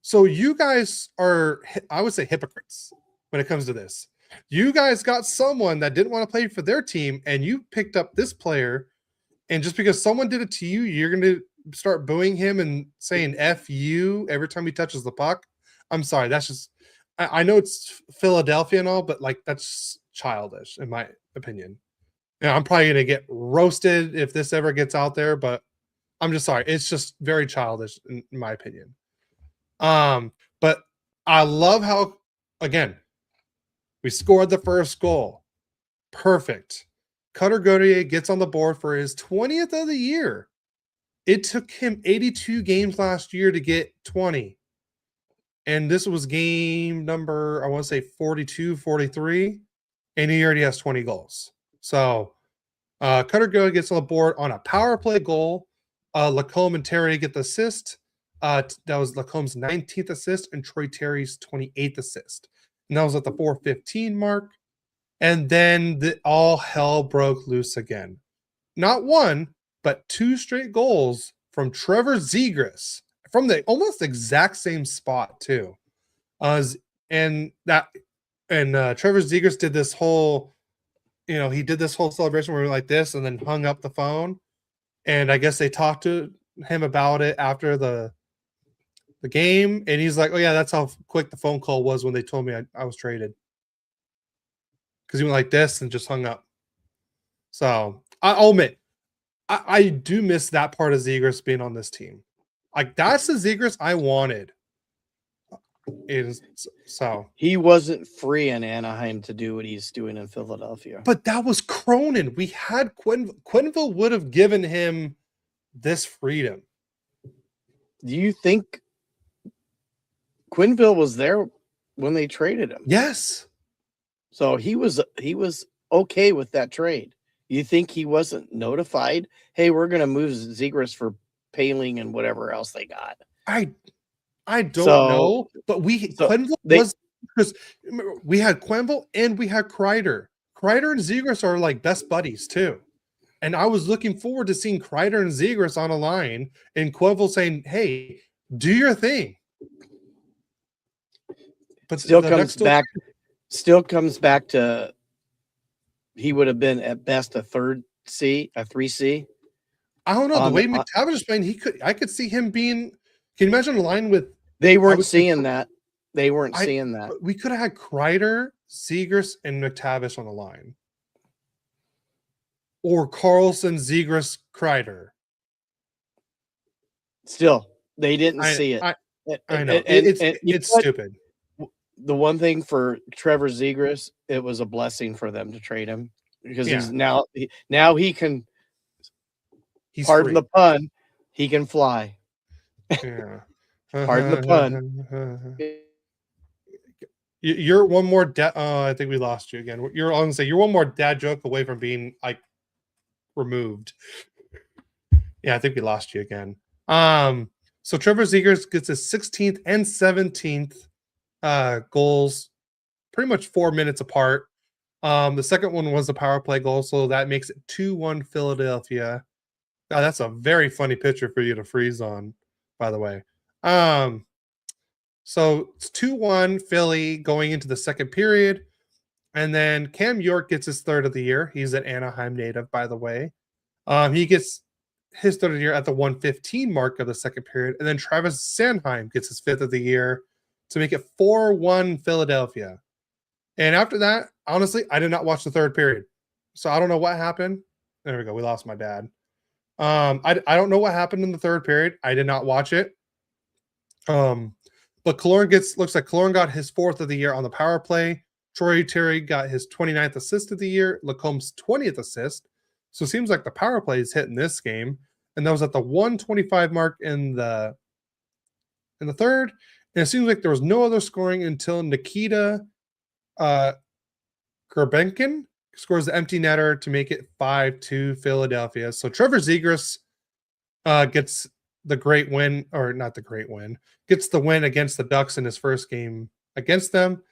So you guys are, I would say, hypocrites when it comes to this. You guys got someone that didn't want to play for their team, and you picked up this player, and just because someone did it to you, you're going to start booing him and saying F you every time he touches the puck. I'm sorry. That's just, I know it's Philadelphia and all, but like that's childish in my opinion. Yeah, I'm probably going to get roasted if this ever gets out there, but I'm just sorry. It's just very childish in my opinion. But I love how, again, we scored the first goal. Perfect. Cutter Gauthier gets on the board for his 20th of the year. It took him 82 games last year to get 20. And this was game number, I want to say 42, 43. And he already has 20 goals. So Cutter Gauthier gets on the board on a power play goal. Lacombe and Terry get the assist. That was Lacombe's 19th assist and Troy Terry's 28th assist. And that was at the 4:15 mark. And then all hell broke loose again. Not one, but two straight goals from Trevor Zegras from the almost exact same spot too. Trevor Zegras did this whole, he did this whole celebration where we were like this and then hung up the phone. And I guess they talked to him about it after the game. And he's like, oh yeah, that's how quick the phone call was when they told me I was traded. Because he went like this and just hung up. So I'll admit, I do miss that part of Zegras being on this team. Like that's the Zegras I wanted. So he wasn't free in Anaheim to do what he's doing in Philadelphia. But that was Cronin. We had Quenneville would have given him this freedom. Do you think Quenneville was there when they traded him? Yes. So he was okay with that trade. You think he wasn't notified? Hey, we're going to move Zegras for Paling and whatever else they got. I don't know, but Quenneville because we had Quenville and we had Kreider. Kreider and Zegras are like best buddies too. And I was looking forward to seeing Kreider and Zegras on a line and Quenville saying, hey, do your thing. But Still comes back to he would have been at best a 3C. I don't know. The on way the- McTavish was playing, I could see him being. Can you imagine a line with? They weren't seeing that. They weren't seeing that. We could have had Kreider, Zegras, and McTavish on the line. Or Carlson, Zegras, Kreider. Still, they didn't see it. I know. It's stupid. The one thing for Trevor Zegras, it was a blessing for them to trade him because he's now he can. Pardon free. the pun. He can fly. Yeah. Pardon the pun. You're one more I think we lost you again. You're on say you're one more dad joke away from being like removed. Yeah, I think we lost you again. So Trevor Zegras gets his 16th and 17th goals pretty much 4 minutes apart. The second one was a power play goal, so that makes it 2-1 Philadelphia. Oh, that's a very funny picture for you to freeze on, by the way. So it's 2-1 Philly going into the second period. And then Cam York gets his third of the year. He's an Anaheim native, by the way. He gets his third of the year at the 1:15 mark of the second period. And then Travis Sanheim gets his fifth of the year to make it 4-1 Philadelphia. And after that, honestly, I did not watch the third period. So I don't know what happened. There we go. We lost my dad. I don't know what happened in the third period. I did not watch it. But looks like Killorn got his fourth of the year on the power play. Troy Terry got his 29th assist of the year. Lacombe's 20th assist. So it seems like the power play is hitting this game. And that was at the 1:25 mark in the third. And it seems like there was no other scoring until Nikita Gerbenkin scores the empty netter to make it 5-2 Philadelphia. So Trevor Zegras gets the great win, or not the great win, gets the win against the Ducks in his first game against them.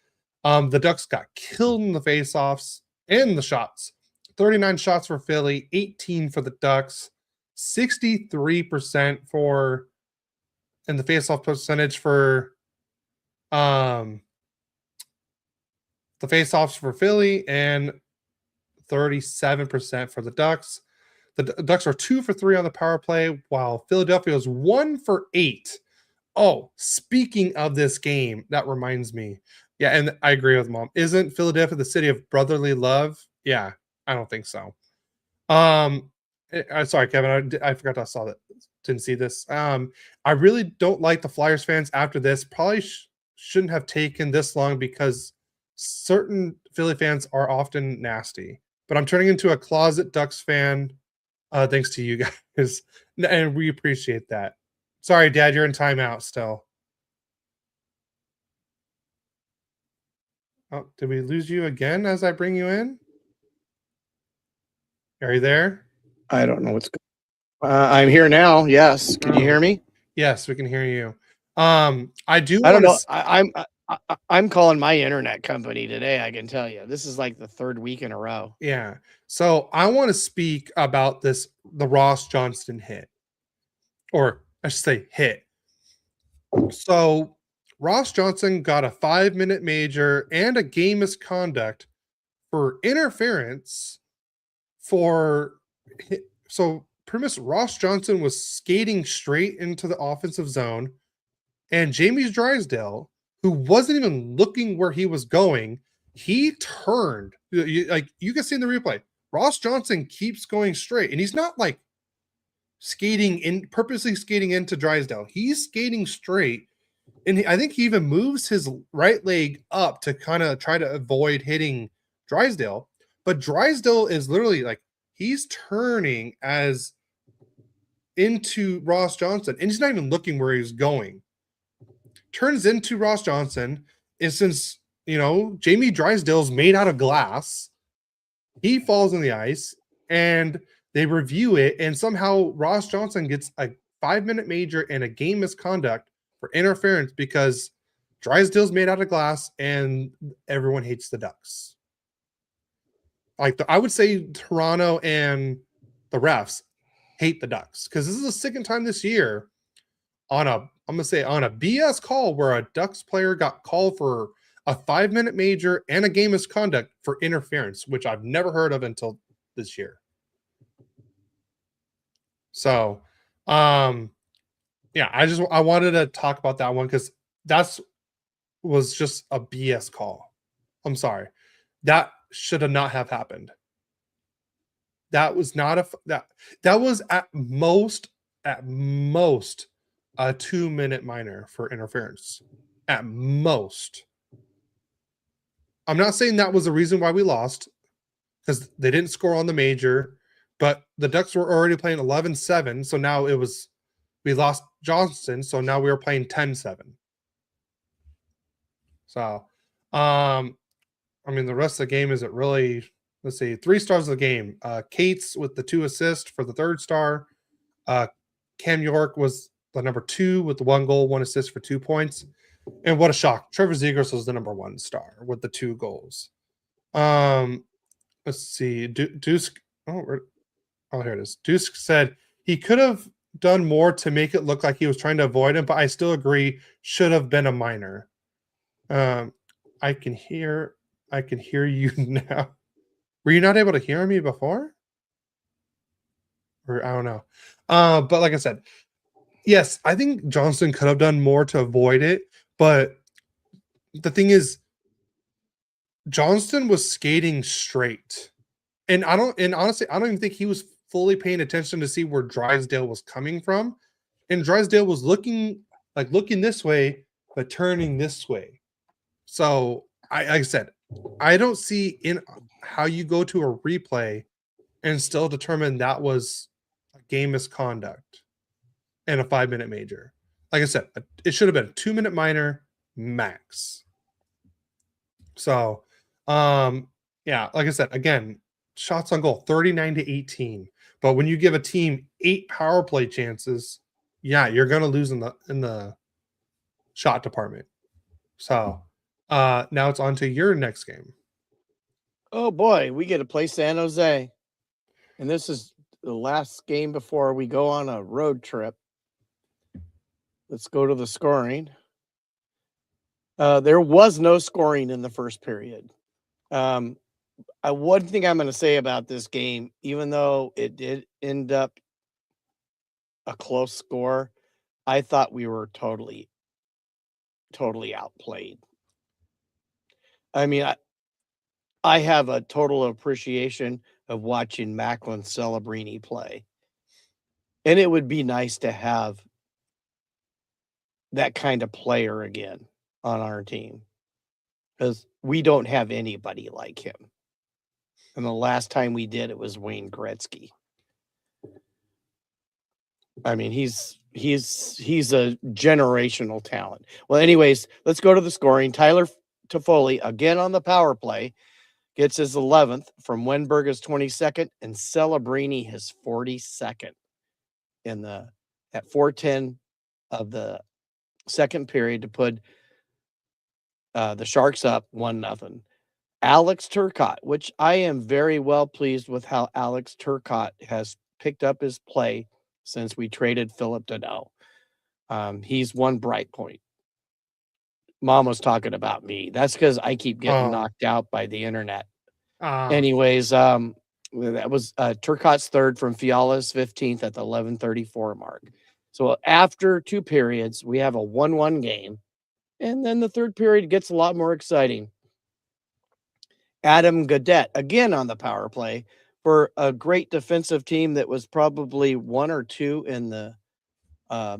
The Ducks got killed in the faceoffs and the shots. 39 shots for Philly, 18 for the Ducks, 63% for and the faceoff percentage for the faceoffs for Philly and 37% for the Ducks. The Ducks are 2 for 3 on the power play, while Philadelphia is 1 for 8. Oh, speaking of this game, that reminds me. Yeah, and I agree with Mom. Isn't Philadelphia the city of brotherly love? Yeah, I don't think so. Sorry, Kevin. I forgot I saw that. Didn't see this. I really don't like the Flyers fans after this. Probably shouldn't have taken this long because certain Philly fans are often nasty. But I'm turning into a closet Ducks fan thanks to you guys. And we appreciate that. Sorry, Dad, you're in timeout still. Oh, did we lose you again as I bring you in? Are you there? I don't know what's going on. I'm here now. Yes. Can you hear me? Yes, we can hear you. I don't know. I'm calling my internet company today. I can tell you, this is like the third week in a row. Yeah. So I want to speak about the Ross Johnston hit, or I should say hit. So Ross Johnston got a 5-minute major and a game misconduct for interference so premise Ross Johnston was skating straight into the offensive zone, and Jamie Drysdale, who wasn't even looking where he was going, he turned. You can see in the replay, Ross Johnston keeps going straight, and he's not like purposely skating into Drysdale. He's skating straight, and I think he even moves his right leg up to kind of try to avoid hitting Drysdale. But Drysdale is literally like he's turning as into Ross Johnston, and he's not even looking where he's going. Turns into Ross Johnston, and since Jamie Drysdale's made out of glass, he falls on the ice, and they review it, and somehow Ross Johnston gets a 5-minute major and a game misconduct for interference because Drysdale's made out of glass, and everyone hates the Ducks. Like I would say Toronto and the refs hate the Ducks because this is the second time this year on a BS call where a Ducks player got called for a 5-minute major and a game misconduct for interference, which I've never heard of until this year. So, yeah, I wanted to talk about that one because was just a BS call. I'm sorry. That should have not have happened. That was not that was at most a 2-minute minor for interference. At most. I'm not saying that was the reason why we lost because they didn't score on the major, but the Ducks were already playing 11-7, so now we lost Johnston, so now we were playing 10-7. So, I mean, the rest of the game isn't really. Let's see, 3 stars of the game. Cates with the 2 assists for the 3rd star. Cam York was the number 2 with the 1 goal, 1 assist for 2 points. And what a shock. Trevor Zegras was the number 1 star with the 2 goals. Let's see. Dusk. Here it is. Dusk said he could have done more to make it look like he was trying to avoid him, but I still agree should have been a minor. I can hear you now. Were you not able to hear me before? Or I don't know. But like I said, yes, I think Johnston could have done more to avoid it. But the thing is, Johnston was skating straight. And honestly, I don't even think he was fully paying attention to see where Drysdale was coming from. And Drysdale was looking this way, but turning this way. So like I said, I don't see in how you go to a replay and still determine that was a game misconduct and a 5-minute major. Like I said, it should have been a 2-minute minor max. So, yeah, like I said, again, shots on goal 39-18. But when you give a team 8 power play chances, yeah, you're gonna lose in the shot department. So now it's on to your next game. Oh boy, we get to play San Jose. And this is the last game before we go on a road trip. Let's go to the scoring. There was no scoring in the first period. One thing I'm going to say about this game, even though it did end up a close score, I thought we were totally outplayed. I mean, I have a total appreciation of watching Macklin Celebrini play. And it would be nice to have that kind of player again on our team because we don't have anybody like him. And the last time we did, it was Wayne Gretzky. I mean, he's a generational talent. Well, anyways, let's go to the scoring. Tyler Toffoli, again on the power play, gets his 11th from Wenberg his 22nd and Celebrini his 42nd at 4:10 of the second period to put the Sharks up 1-0. Alex Turcotte, which I am very well pleased with how Alex Turcotte has picked up his play since we traded Philip Deneau. He's one bright point. Mom was talking about me. That's because I keep getting knocked out by the internet. Anyways, that was Turcotte's 3rd from Fiala's 15th at the 11:34 mark. So after 2 periods, we have a 1-1 game. And then the 3rd period gets a lot more exciting. Adam Gaudette, again on the power play, for a great defensive team that was probably 1 or 2 in the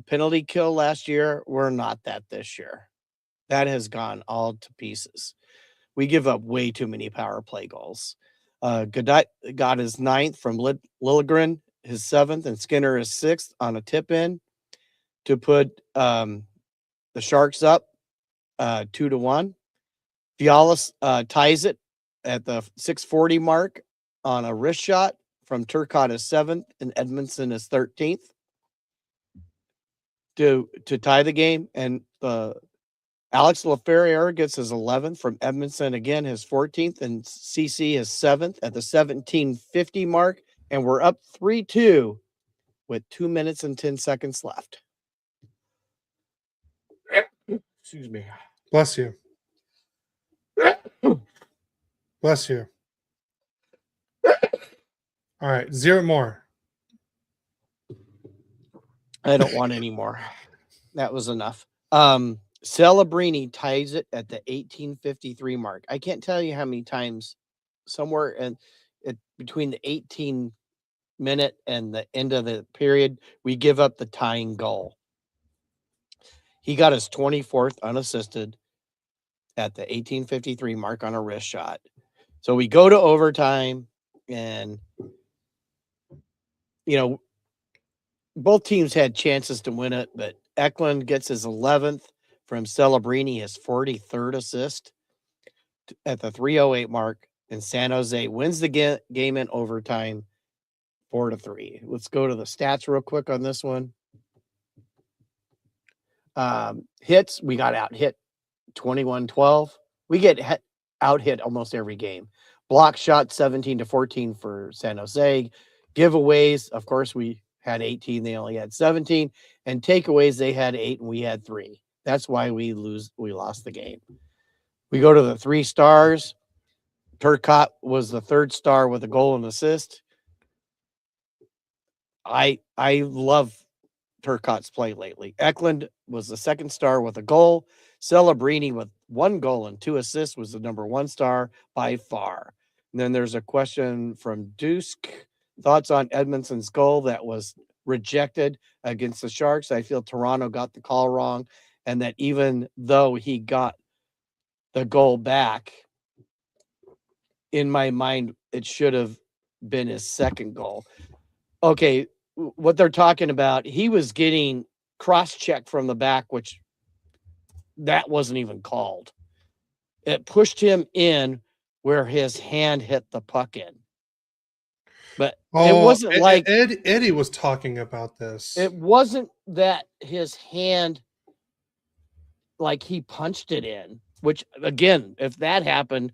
penalty kill last year. We're not that this year. That has gone all to pieces. We give up way too many power play goals. Gaudette got his 9th from Liljegren, his 7th, and Skinner his 6th on a tip-in to put the Sharks up 2-1. Fiala ties it at the 6:40 mark on a wrist shot from Turcotte his 7th and Edmondson his 13th to tie the game. And Alex LaFerriere gets his 11th from Edmondson again, his 14th, and CC his 7th at the 1750 mark. And we're up 3-2 with 2 minutes and 10 seconds left. Excuse me. Bless you. Bless you. All right, 0 more. I don't want any more. That was enough. Celebrini ties it at the 1853 mark. I can't tell you how many times somewhere in between the 18-minute and the end of the period, we give up the tying goal. He got his 24th unassisted at the 1853 mark on a wrist shot. So we go to overtime, and both teams had chances to win it, but Eklund gets his 11th from Celebrini, his 43rd assist at the 3:08 mark, and San Jose wins the game in overtime 4-3. Let's go to the stats real quick on this one. Hits, we got out hit 21-12. We get out hit almost every game. Block shot 17-14 for San Jose. Giveaways, of course, we had 18, they only had 17, and takeaways, they had 8 and we had 3. That's why we lost the game. We go to the 3 stars. Turcotte was the 3rd star with a goal and assist. I love Turcotte's play lately. Eklund was the 2nd star with a goal. Celebrini with 1 goal and 2 assists was the number 1 star by far. And then there's a question from Dusk. Thoughts on Edmondson's goal that was rejected against the Sharks? I feel Toronto got the call wrong, and that even though he got the goal back, in my mind, it should have been his 2nd goal. Okay, what they're talking about, he was getting cross-checked from the back, which that wasn't even called. It pushed him in where his hand hit the puck in. But it wasn't like Eddie was talking about this. It wasn't that his hand, like he punched it in, which again, if that happened,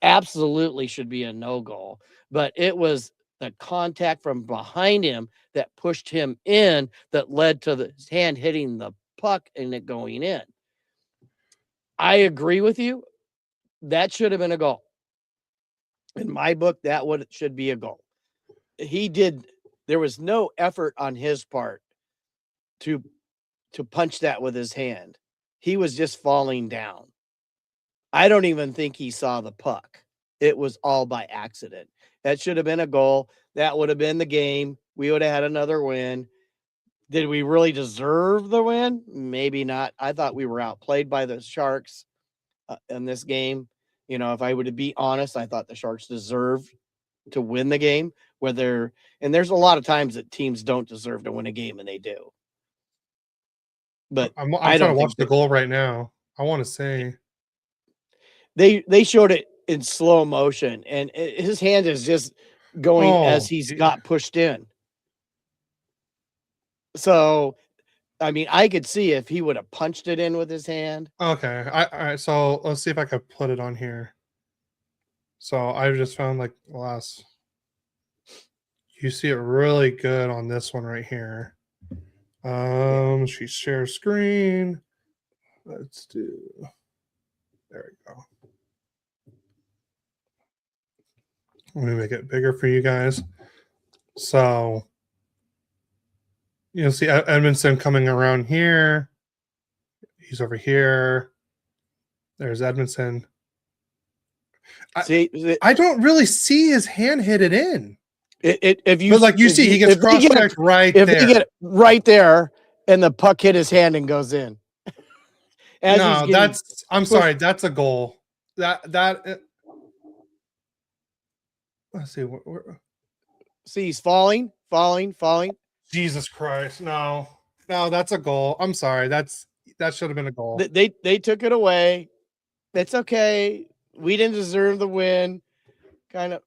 absolutely should be a no goal. But it was the contact from behind him that pushed him in that led to his hand hitting the puck and it going in. I agree with you. That should have been a goal. In my book, should be a goal. There was no effort on his part to punch that with his hand. He was just falling down. I don't even think he saw the puck. It was all by accident. That should have been a goal. That would have been the game. We would have had another win. Did we really deserve the win? Maybe not. I thought we were outplayed by the Sharks in this game. If I were to be honest, I thought the Sharks deserved to win the game. And there's a lot of times that teams don't deserve to win a game, and they do. But I'm trying to watch the goal right now. I want to say they showed it in slow motion, and his hand is just going as he's got pushed in. So, I mean, I could see if he would have punched it in with his hand. Okay. All right. So let's see if I could put it on here. So I just found you see it really good on this one right here. She shares screen. Let's do. There we go. Let me make it bigger for you guys. So you'll see Edmondson coming around here. He's over here. There's Edmondson. I don't really see his hand hit it in. If you, but like you see, he gets cross-checked right there. If he get it right there, and the puck hit his hand and goes in. I'm sorry, that's a goal. Let's see. See, he's falling. Jesus Christ! No, that's a goal. I'm sorry, that should have been a goal. They took it away. It's okay. We didn't deserve the win. Kind of.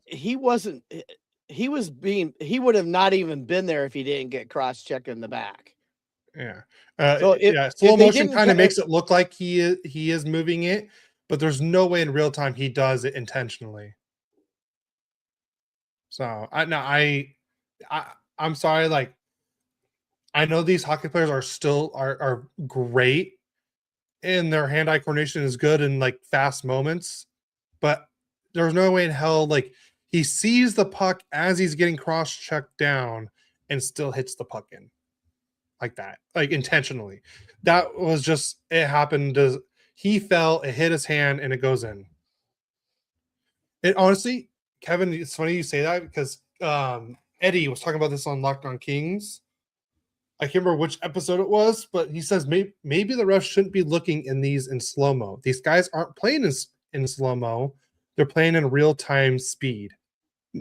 He wasn't. He would have not even been there if he didn't get cross-checked in the back. Yeah. So Slow if they motion didn't kind of makes it look like he is moving it, but there's no way in real time he does it intentionally. So I I'm sorry, like I know these hockey players are still are great and their hand-eye coordination is good in like fast moments, but there's no way in hell like he sees the puck as he's getting cross-checked down and still hits the puck in like that, like intentionally. That was just it happened as he fell, it hit his hand, and it goes in. It honestly, Kevin, it's funny you say that because Eddie was talking about this on Locked On Kings. I can't remember which episode it was, but he says maybe the refs shouldn't be looking in these in slow mo. These guys aren't playing in slow mo; they're playing in real time speed.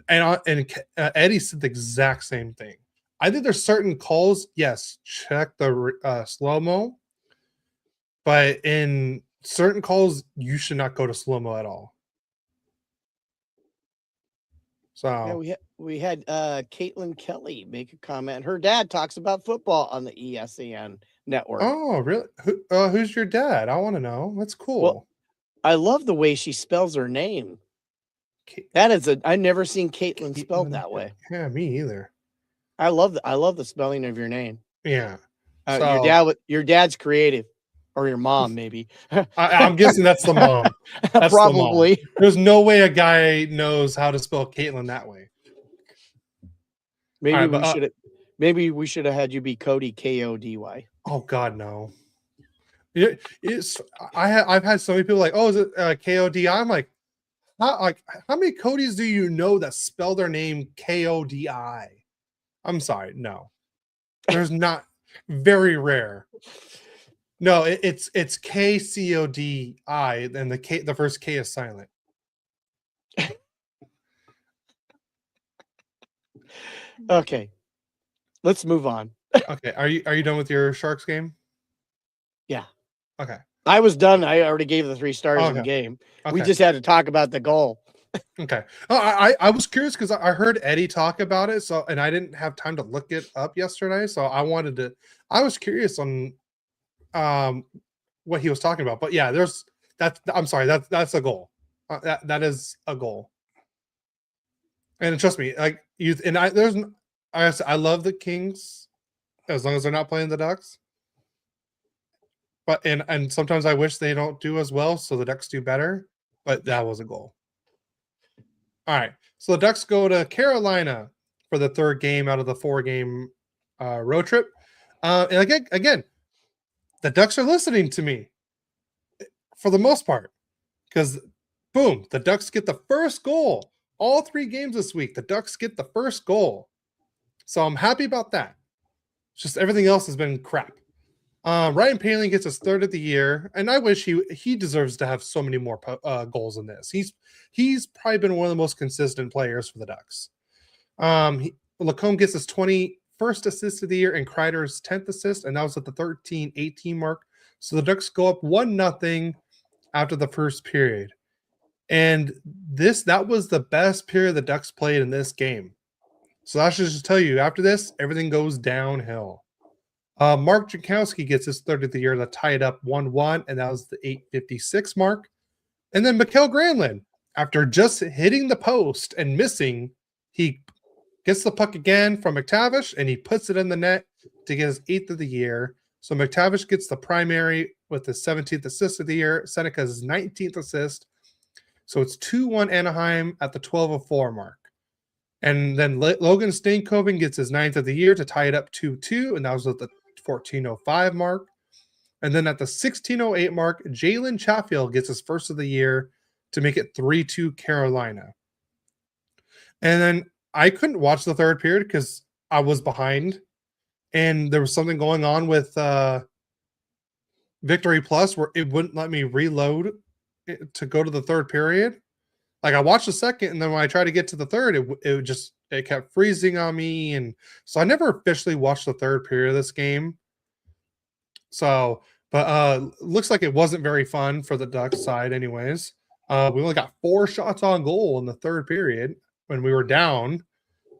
And Eddie said the exact same thing. I think there's certain calls. Yes, check the slow mo, but in certain calls, you should not go to slow mo at all. Yeah, So we had Caitlin Kelly make a comment. Her dad talks about football on the ESPN network. oh, really? Who's your dad? I want to know. That's cool. Well, I love the way she spells her name. I've never seen Caitlin spelled that way. Yeah, me either. I love the spelling of your name. Yeah. Your dad's creative, or your mom maybe. I'm guessing that's the mom. That's probably. The mom. There's no way a guy knows how to spell Caitlin that way. Maybe we should have had you be Cody, Kody. Oh God, no. I've had so many people like, oh, is it Kodi? I'm like, how many Codys do you know that spell their name Kodi? I'm sorry, no. There's not. Very rare. No, it's KCODI, and the first K is silent. Okay, let's move on. Okay, are you done with your Sharks game? Yeah. Okay. I was done. I already gave the 3 stars in the game. Okay. We just had to talk about the goal. Okay. Oh, I was curious because I heard Eddie talk about it, and I didn't have time to look it up yesterday, so I was curious on what he was talking about. But yeah, I'm sorry, that's a goal. That is a goal. And trust me, like I love the Kings as long as they're not playing the Ducks. But and sometimes I wish they don't do as well, so the Ducks do better. But that was a goal. All right, so the Ducks go to Carolina for the 3rd game out of the 4-game road trip. And again, the Ducks are listening to me for the most part because, boom, the Ducks get the first goal. All 3 games this week, the Ducks get the first goal. So I'm happy about that. It's just everything else has been crap. Ryan Poehling gets his 3rd of the year, and I wish he deserves to have so many more goals than this. He's probably been one of the most consistent players for the Ducks. Lacombe gets his 21st assist of the year and Kreider's 10th assist, and that was at the 13-18 mark. So the Ducks go up 1-0 after the first period. And that was the best period the Ducks played in this game. So that should just tell you, after this, everything goes downhill. Mark Jankowski gets his 3rd of the year to tie it up 1-1, and that was the 8:56 mark. And then Mikael Granlund, after just hitting the post and missing, he gets the puck again from McTavish, and he puts it in the net to get his 8th of the year. So McTavish gets the primary with his 17th assist of the year. Seneca's 19th assist. So it's 2-1 Anaheim at the 12:04 mark. And then Logan Stankoven gets his 9th of the year to tie it up 2-2, and that was at the 14:05 mark. And then at the 16:08 mark, Jalen Chatfield gets his 1st of the year to make it 3-2 Carolina. And then I couldn't watch the 3rd period because I was behind, and there was something going on with Victory Plus where it wouldn't let me reload to go to the 3rd period. Like I watched the 2nd, and then when I tried to get to the 3rd, it kept freezing on me, and so I never officially watched the 3rd period of this game. So, but looks like it wasn't very fun for the Ducks side, anyways. We only got 4 shots on goal in the 3rd period when we were down.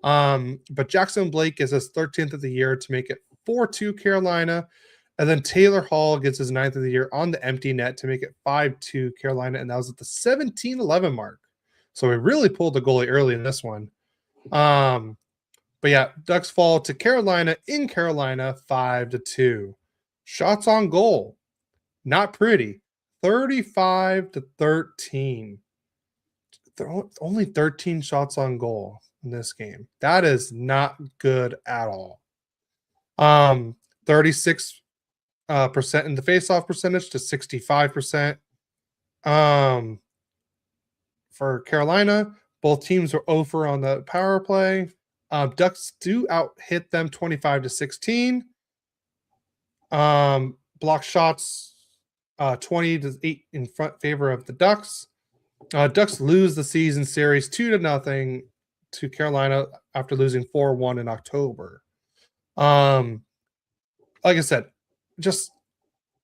But Jackson Blake is his 13th of the year to make it 4-2 Carolina. And then Taylor Hall gets his 9th of the year on the empty net to make it 5-2 Carolina. And that was at the 17-11 mark. So we really pulled the goalie early in this one. But yeah, Ducks fall to Carolina in Carolina 5-2. Shots on goal. Not pretty. 35-13. Only 13 shots on goal in this game. That is not good at all. 36% in the faceoff percentage to 65%. For Carolina, both teams are over on the power play. Ducks do out hit them 25-16. Block shots 20-8 in favor of the Ducks. Ducks lose the season series 2-0 to Carolina after losing 4-1 in October. Like I said, just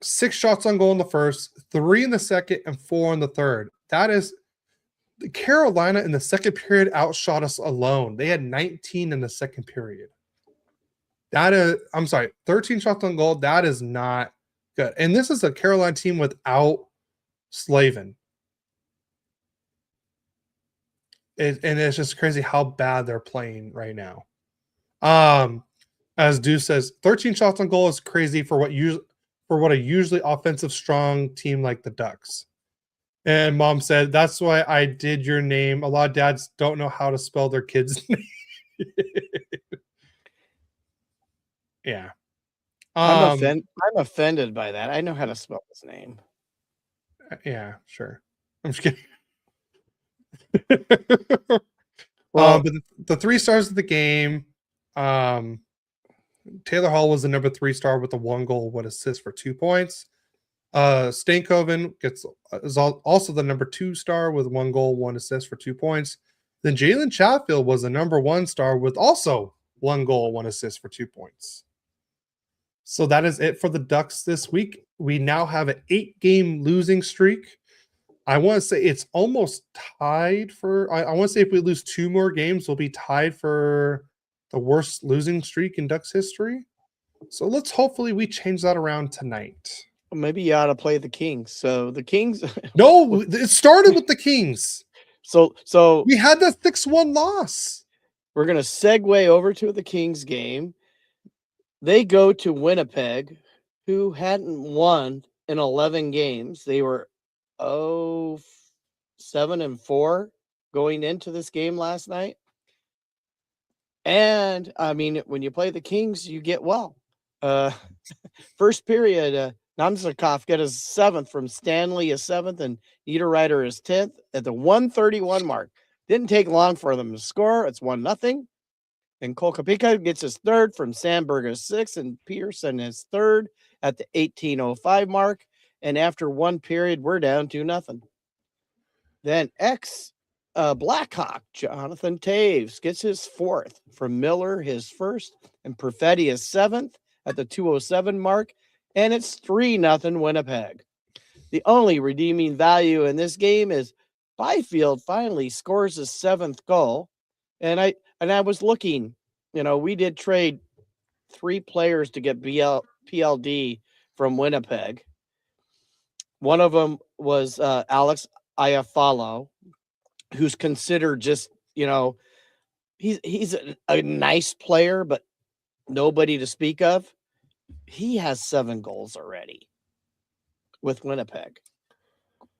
6 shots on goal in the first, 3 in the second, and 4 in the third. That is Carolina in the second period outshot us alone. They had 19 in the second period. 13 shots on goal. That is not good. And this is a Carolina team without Slavin. And it's just crazy how bad they're playing right now. As Deuce says, 13 shots on goal is crazy for what a usually offensive strong team like the Ducks. And Mom said, that's why I did your name. A lot of dads don't know how to spell their kids' name. Yeah. I'm offended by that. I know how to spell his name. Yeah, sure. I'm just kidding. Well, but the 3 stars of the game, Taylor Hall was the number 3 star with the 1 goal, 1 assist for 2 points. Stankoven is also the number 2 star with 1 goal, 1 assist for 2 points. Then Jalen Chatfield was the number 1 star with also 1 goal, 1 assist for 2 points. So that is it for the Ducks this week. We now have an 8-game losing streak. I want to say it's almost tied for. I want to say if we lose 2 more games, we'll be tied for the worst losing streak in Ducks history. So let's hopefully we change that around tonight. Maybe you ought to play the Kings. So the Kings. No, it started with the Kings. So we had the 6-1 loss. We're gonna segue over to the Kings game. They go to Winnipeg, who hadn't won in 11 games. They were 7-4 going into this game last night. And I mean, when you play the Kings, you get well. First period, Namzakov got his 7th from Stanley, his 7th, and Niederreiter his 10th at the 1:31 mark. Didn't take long for them to score. It's 1-0. And Kolkapika gets his 3rd from Sandberg his 6th, and Pearson his 3rd at the 18:05 mark. And after 1 period, we're down 2-0. Then Blackhawk Jonathan Taves gets his 4th from Miller, his 1st, and Perfetti his 7th at the 2:07 mark. And it's 3-0 Winnipeg. The only redeeming value in this game is Byfield finally scores his 7th goal. And I was looking, we did trade 3 players to get PLD from Winnipeg. One of them was Alex Iafallo, who's considered just, he's a nice player, but nobody to speak of. He has 7 goals already with Winnipeg.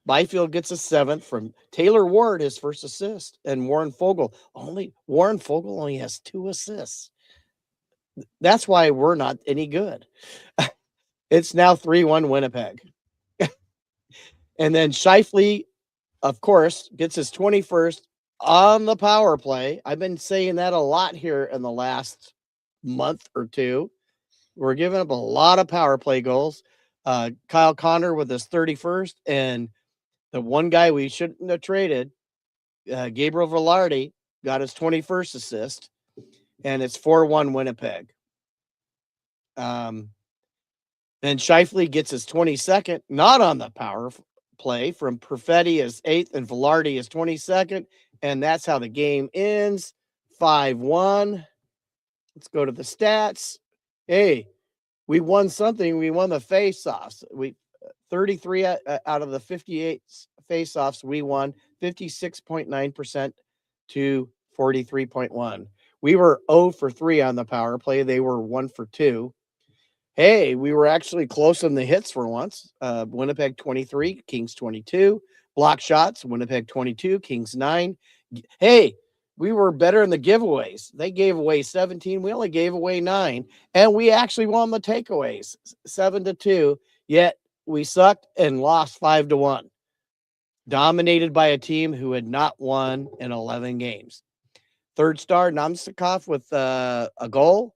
Byfield gets a 7th from Taylor Ward, his 1st assist, and Warren Fogle only has 2 assists. That's why we're not any good. It's now 3-1 Winnipeg. And then Scheifele, of course, gets his 21st on the power play. I've been saying that a lot here in the last month or two. We're giving up a lot of power play goals. Kyle Connor with his 31st, and the one guy we shouldn't have traded, Gabriel Velarde, got his 21st assist, and it's 4-1 Winnipeg. Then Scheifele gets his 22nd, not on the power play, from Perfetti his 8th and Velarde his 22nd, and that's how the game ends, 5-1. Let's go to the stats. hey, we won something. We won the face-offs. We 33 out of the 58 face-offs we won, 56.9% to 43.1. We were 0 for 3 on the power play. They were 1 for 2. Hey, we were actually close on the hits for once. Winnipeg 23, Kings 22. Block shots, Winnipeg 22, Kings 9. Hey, we were better in the giveaways. They gave away 17. We only gave away 9. And we actually won the takeaways 7-2. Yet we sucked and lost 5-1. Dominated by a team who had not won in 11 games. Third star, Namsakov with a goal.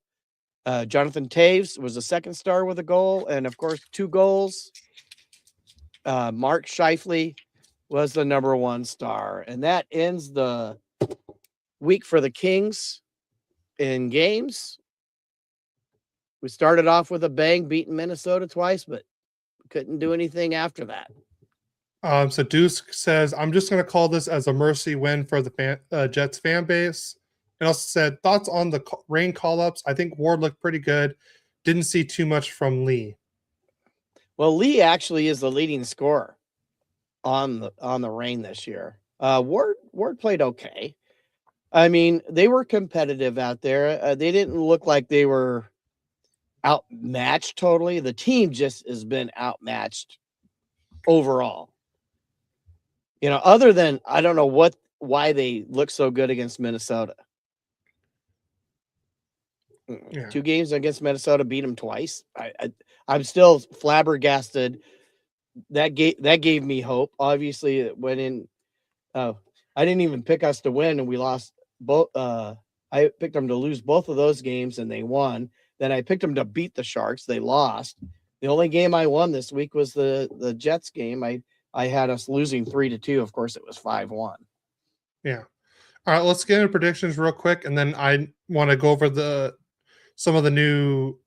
Jonathan Taves was the second star with a goal. And of course, 2 goals. Mark Scheifele was the number 1 star. And that ends the week for the Kings in games. We started off with a bang, beating Minnesota twice, but couldn't do anything after that. So Deuce says, I'm just going to call this as a mercy win for the Jets fan base. And also said, thoughts on the rain call-ups? I think Ward looked pretty good. Didn't see too much from Lee. Well, Lee actually is the leading scorer on the rain this year. Ward played okay. I mean, they were competitive out there. They didn't look like they were outmatched totally. The team just has been outmatched overall. You know, other than I don't know why they look so good against Minnesota. Yeah. 2 games against Minnesota, beat them twice. I'm still flabbergasted. That gave me hope. Obviously, it went in. I didn't even pick us to win, and we lost both. I picked them to lose both of those games, and they won. Then I picked them to beat the Sharks. They lost. The only game I won this week was the Jets game. I had us losing 3-2. Of course, it was 5-1. Yeah. All right, let's get into predictions real quick, and then I want to go over some of the new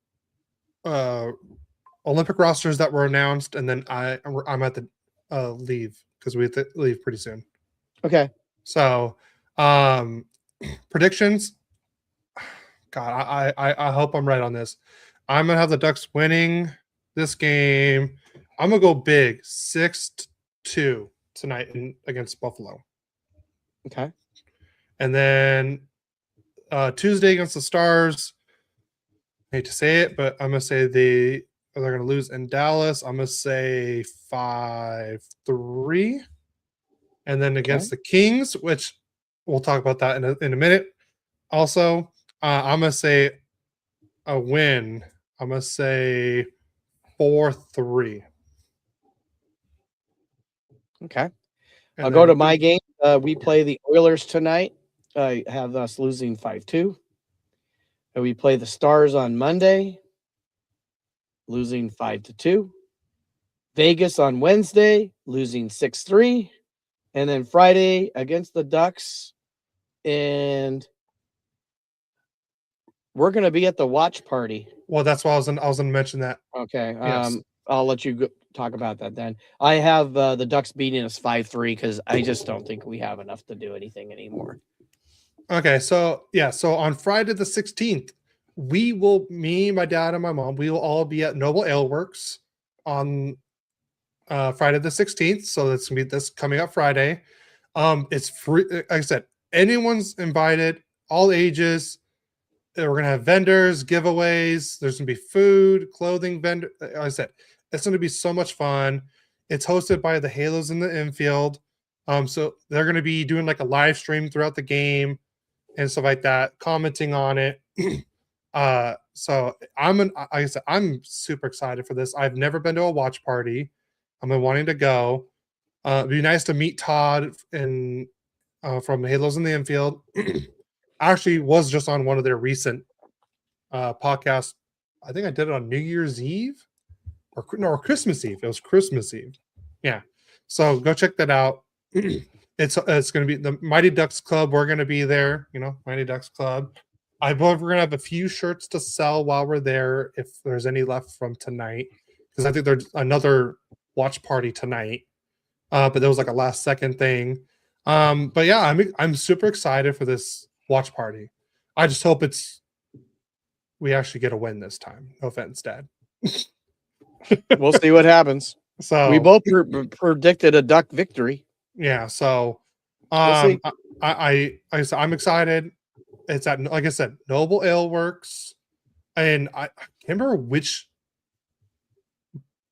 Olympic rosters that were announced, and then I'm at the leave because we have to leave pretty soon. Okay. So, predictions. God, I hope I'm right on this. I'm gonna have the Ducks winning this game. I'm gonna go big, 6-2 tonight against Buffalo. Okay. And then Tuesday against the Stars. I hate to say it, but I'm gonna say they're gonna lose in Dallas. I'm gonna say 5-3. And then against the Kings, which we'll talk about that in a minute. Also, I'm gonna say a win. I'm gonna say 4-3. Okay. I'll go to my game. We play the Oilers tonight. I have us losing 5-2. And we play the Stars on Monday, losing 5-2. Vegas on Wednesday, losing 6-3. And then Friday against the Ducks. And we're going to be at the watch party. Well, that's why I was going to mention that. Okay. Yes. I'll let you talk about that then. I have the Ducks beating us 5-3 because I just don't think we have enough to do anything anymore. Okay. So, so on Friday the 16th, me, my dad, and my mom, we will all be at Noble Ale Works on Friday the 16th. So that's going to be this coming up Friday. It's free. Like I said, anyone's invited, all ages. We're going to have vendors, giveaways. There's going to be food, clothing vendor. Like I said, it's going to be so much fun. It's hosted by the Halos in the infield. So they're going to be doing like a live stream throughout the game and stuff like that, commenting on it. So like I said, I'm super excited for this. I've never been to a watch party. I've been wanting to go. It'd be nice to meet Todd and from Halos in the Infield. Actually was just on one of their recent podcasts. I think I did it on New Year's Eve or Christmas Eve. It was Christmas Eve. Yeah. So go check that out. It's going to be the Mighty Ducks Club. We're going to be there, Mighty Ducks Club. I believe we're going to have a few shirts to sell while we're there if there's any left from tonight. Because I think there's another watch party tonight. But there was like a last second thing. But yeah, I'm super excited for this watch party. I just hope it's we actually get a win this time. No offense, Dad. We'll see what happens. So We both predicted a Duck victory. yeah. So We'll see. I'm excited. It's at, like I said, Noble Ale Works, and I can't remember which.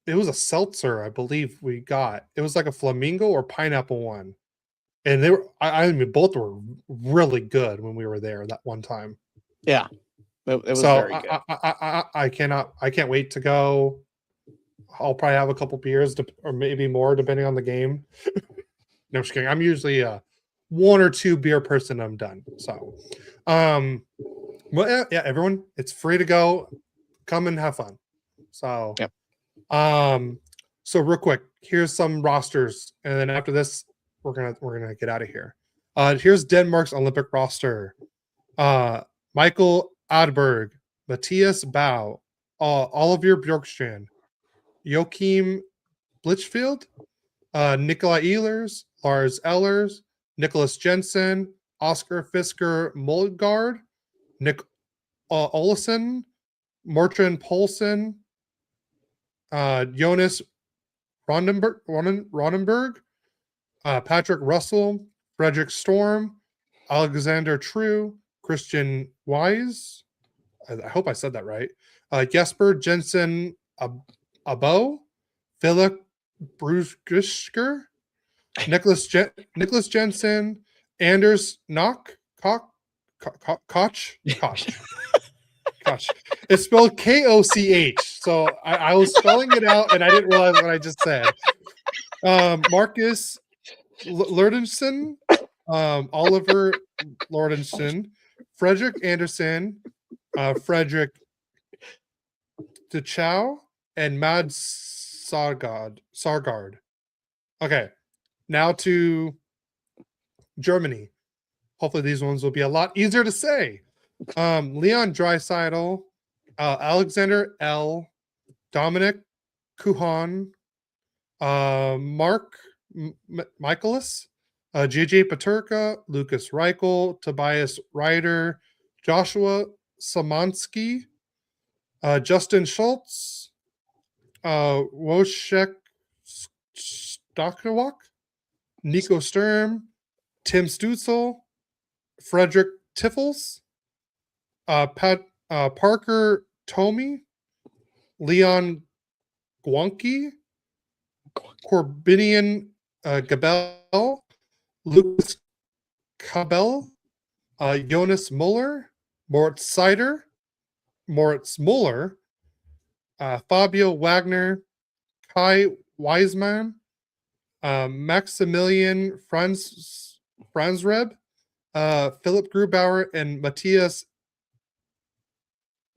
It was a seltzer, I believe we got. It was like a flamingo or pineapple one, and they were. I mean, both were really good when we were there that one time. Yeah, it was So very good. I can't wait to go. I'll probably have a couple beers or maybe more depending on the game. No, I'm just kidding. I'm usually a 1 or 2 beer person. I'm done. So, well, yeah, everyone, it's free to go. Come and have fun. So, Yep. So real quick, here's some rosters, and then after this, we're gonna get out of here. Here's Denmark's Olympic roster. Michael Adberg, Matthias Bau, Oliver Bjorkstrand, Joachim Blichfield, Nikolai Ehlers, Lars Ellers, Nicholas Jensen, Oscar Fisker Muldgaard, Nick Olsen, Morten Poulsen, Jonas Ronenberg, Patrick Russell, Frederick Storm, Alexander True, Christian Wise. I hope I said that right. Jesper Jensen Abo, Philip Brusker, Nicholas Jensen, Anders Knock, Koch. It's spelled Koch. So I was spelling it out and I didn't realize what I just said. Marcus Lurdenson, Oliver Lordenson, Frederick Anderson, Frederick DeChow, and Mad Sargard. Okay, now to Germany. Hopefully these ones will be a lot easier to say. Leon Dreisaitl, Alexander L, Dominic Kuhan, Mark Michaelis, JJ Paterka, Lucas Reichel, Tobias Ryder, Joshua Samansky, Justin Schultz, Wojciech Stokowak, Nico Sturm, Tim Stutzel, Frederick Tiffels, Parker Tomey, Leon Guanki, Corbinian Gabel, Lucas Cabell, Jonas Muller, Moritz Sider, Moritz Muller, Fabio Wagner, Kai Wiseman, Maximilian Franzreb, Philip Grubauer, and Matthias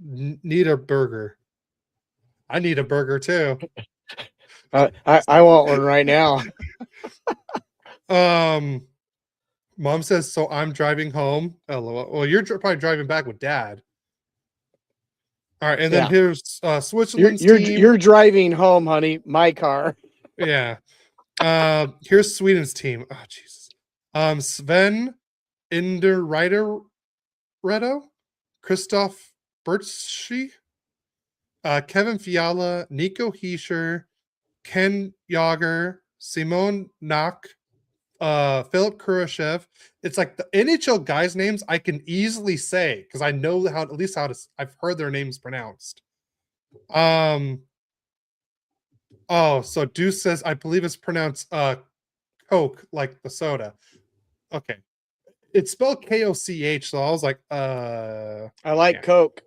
Niederberger. I need a burger too. I want one right now. Mom says, so I'm driving home. LOL. Well, you're probably driving back with Dad. All right, and then here's Switzerland's team. You're driving home, honey. My car. Yeah. Here's Sweden's team. Oh, Jesus. Sven Inderredo, Christoph Bertschi, Kevin Fiala, Nico Heischer, Ken Yager, Simon Nack, Philip Kurashev. It's like the NHL guys' names I can easily say because I know how to. I've heard their names pronounced. Oh, so Deuce says I believe it's pronounced Coke, like the soda. Okay, it's spelled Koch. So I was like, I like Coke.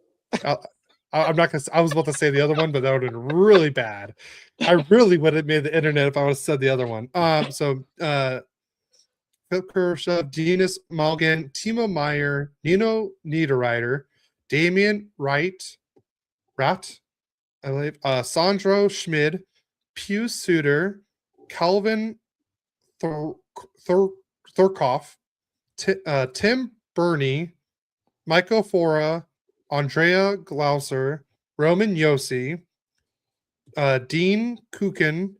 I'm not gonna. I was about to say the other one, but that would have been really bad. I really would have made the internet if I would have said the other one. So Phil Kershaw, Dinas Malgin, Timo Meyer, Nino Niederreiter, Damian Rat, I believe, Sandro Schmid, Pew Suter, Calvin Thurkoff, Tim Burney, Michael Fora, Andrea Glauser, Roman Yossi, Dean Kukin,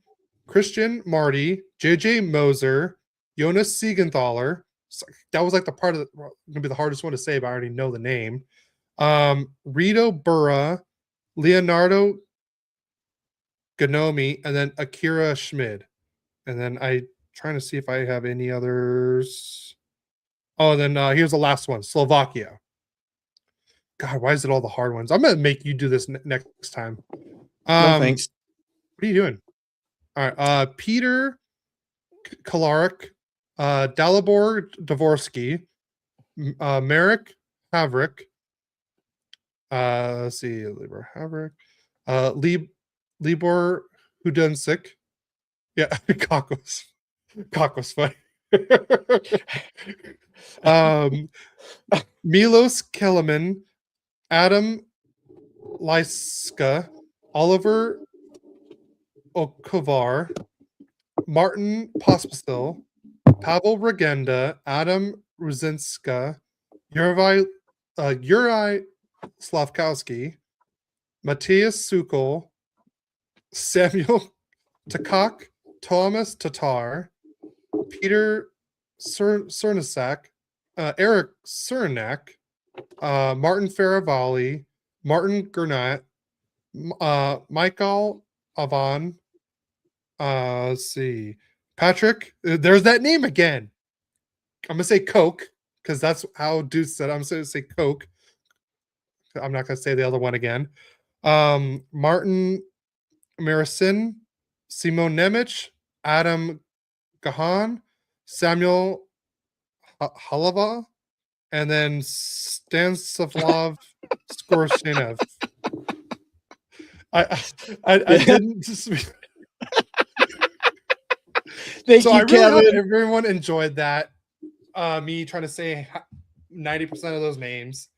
Christian Marty, JJ Moser, Jonas Siegenthaler. That was like the part of gonna be the hardest one to say, but I already know the name. Rito Burra, Leonardo Ganomi, and then Akira Schmid. And then I trying to see if I have any others. Oh, then here's the last one, Slovakia. God, why is it all the hard ones? I'm gonna make you do this next time. No thanks. What are you doing? All right, Peter Kolarik, Dalibor Dvorsky, Marek Havrik. Let's see, Libor Havrik, Libor Hudunsik. Yeah, Cock was funny. Milos Kellerman, Adam Lyska, Oliver Okovar, Martin Pospisil, Pavel Regenda, Adam Ruzinska, Yuri Slavkowski, Matthias Sukol, Samuel Takak, Thomas Tatar, Peter Cernasak, Eric Cernak, Martin Faravalli, Martin Gernat, Michael Avon. Let's see, Patrick. There's that name again. I'm gonna say Coke because that's how Deuce said. I'm gonna say Coke. I'm not gonna say the other one again. Martin Marisin, Simon Nemec, Adam Gahan, Samuel Halava, and then Stanislav Skorshinev. I didn't. Thank So you, I really Kevin. hope everyone enjoyed that. Me trying to say 90% of those names.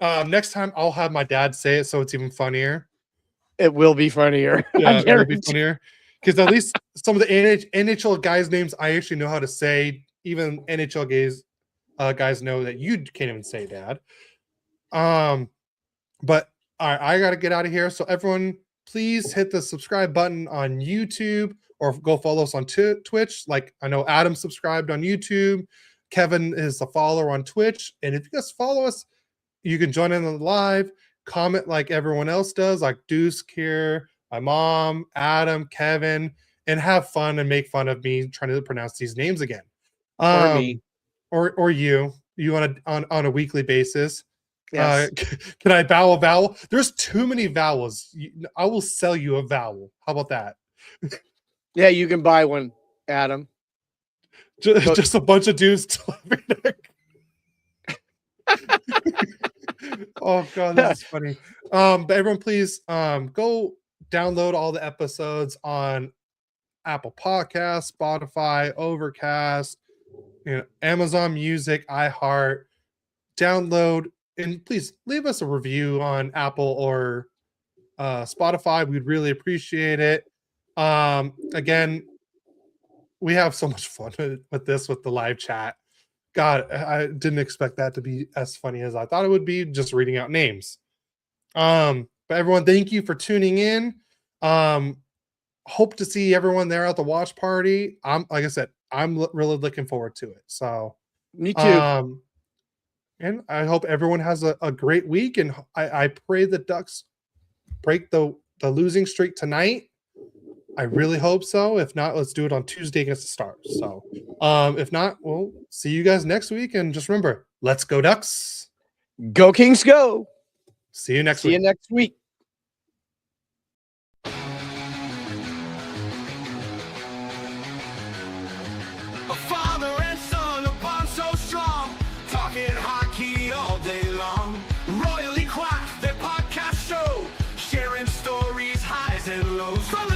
Next time I'll have my dad say it so it's even funnier. It will be funnier. Yeah, I it'll be guarantee. funnier. Because at least some of the NHL guys' names I actually know how to say. Even NHL guys know that you can't even say, Dad. But all right, I gotta get out of here. So everyone, please hit the subscribe button on YouTube or go follow us on Twitch. Like I know Adam subscribed on YouTube. Kevin is a follower on Twitch. And if you guys follow us, you can join in on the live, comment like everyone else does, like Deuce here, my mom, Adam, Kevin, and have fun and make fun of me trying to pronounce these names again. Or me. Or you want to on a weekly basis. Yes. Can I vowel vowel? There's too many vowels. I will sell you a vowel. How about that? Yeah, you can buy one, Adam. Just a bunch of dudes. Oh god, this is funny. But everyone, please go download all the episodes on Apple Podcasts, Spotify, Overcast, Amazon Music, iHeart. Download and please leave us a review on Apple or Spotify. We'd really appreciate it. Again, we have so much fun with the live chat. God, I didn't expect that to be as funny as I thought it would be, just reading out names. But everyone, thank you for tuning in. Hope to see everyone there at the watch party. Like I said, I'm really looking forward to it. So me too. And I hope everyone has a great week. And I pray the Ducks break the losing streak tonight. I really hope so. If not, let's do it on Tuesday against the Stars. So if not, we'll see you guys next week. And just remember, let's go Ducks. Go Kings, go. See you next See week. you next week. A father and son, a bond so strong, talking hockey all day long. Royally Quacked, their podcast show, sharing stories, highs and lows. From the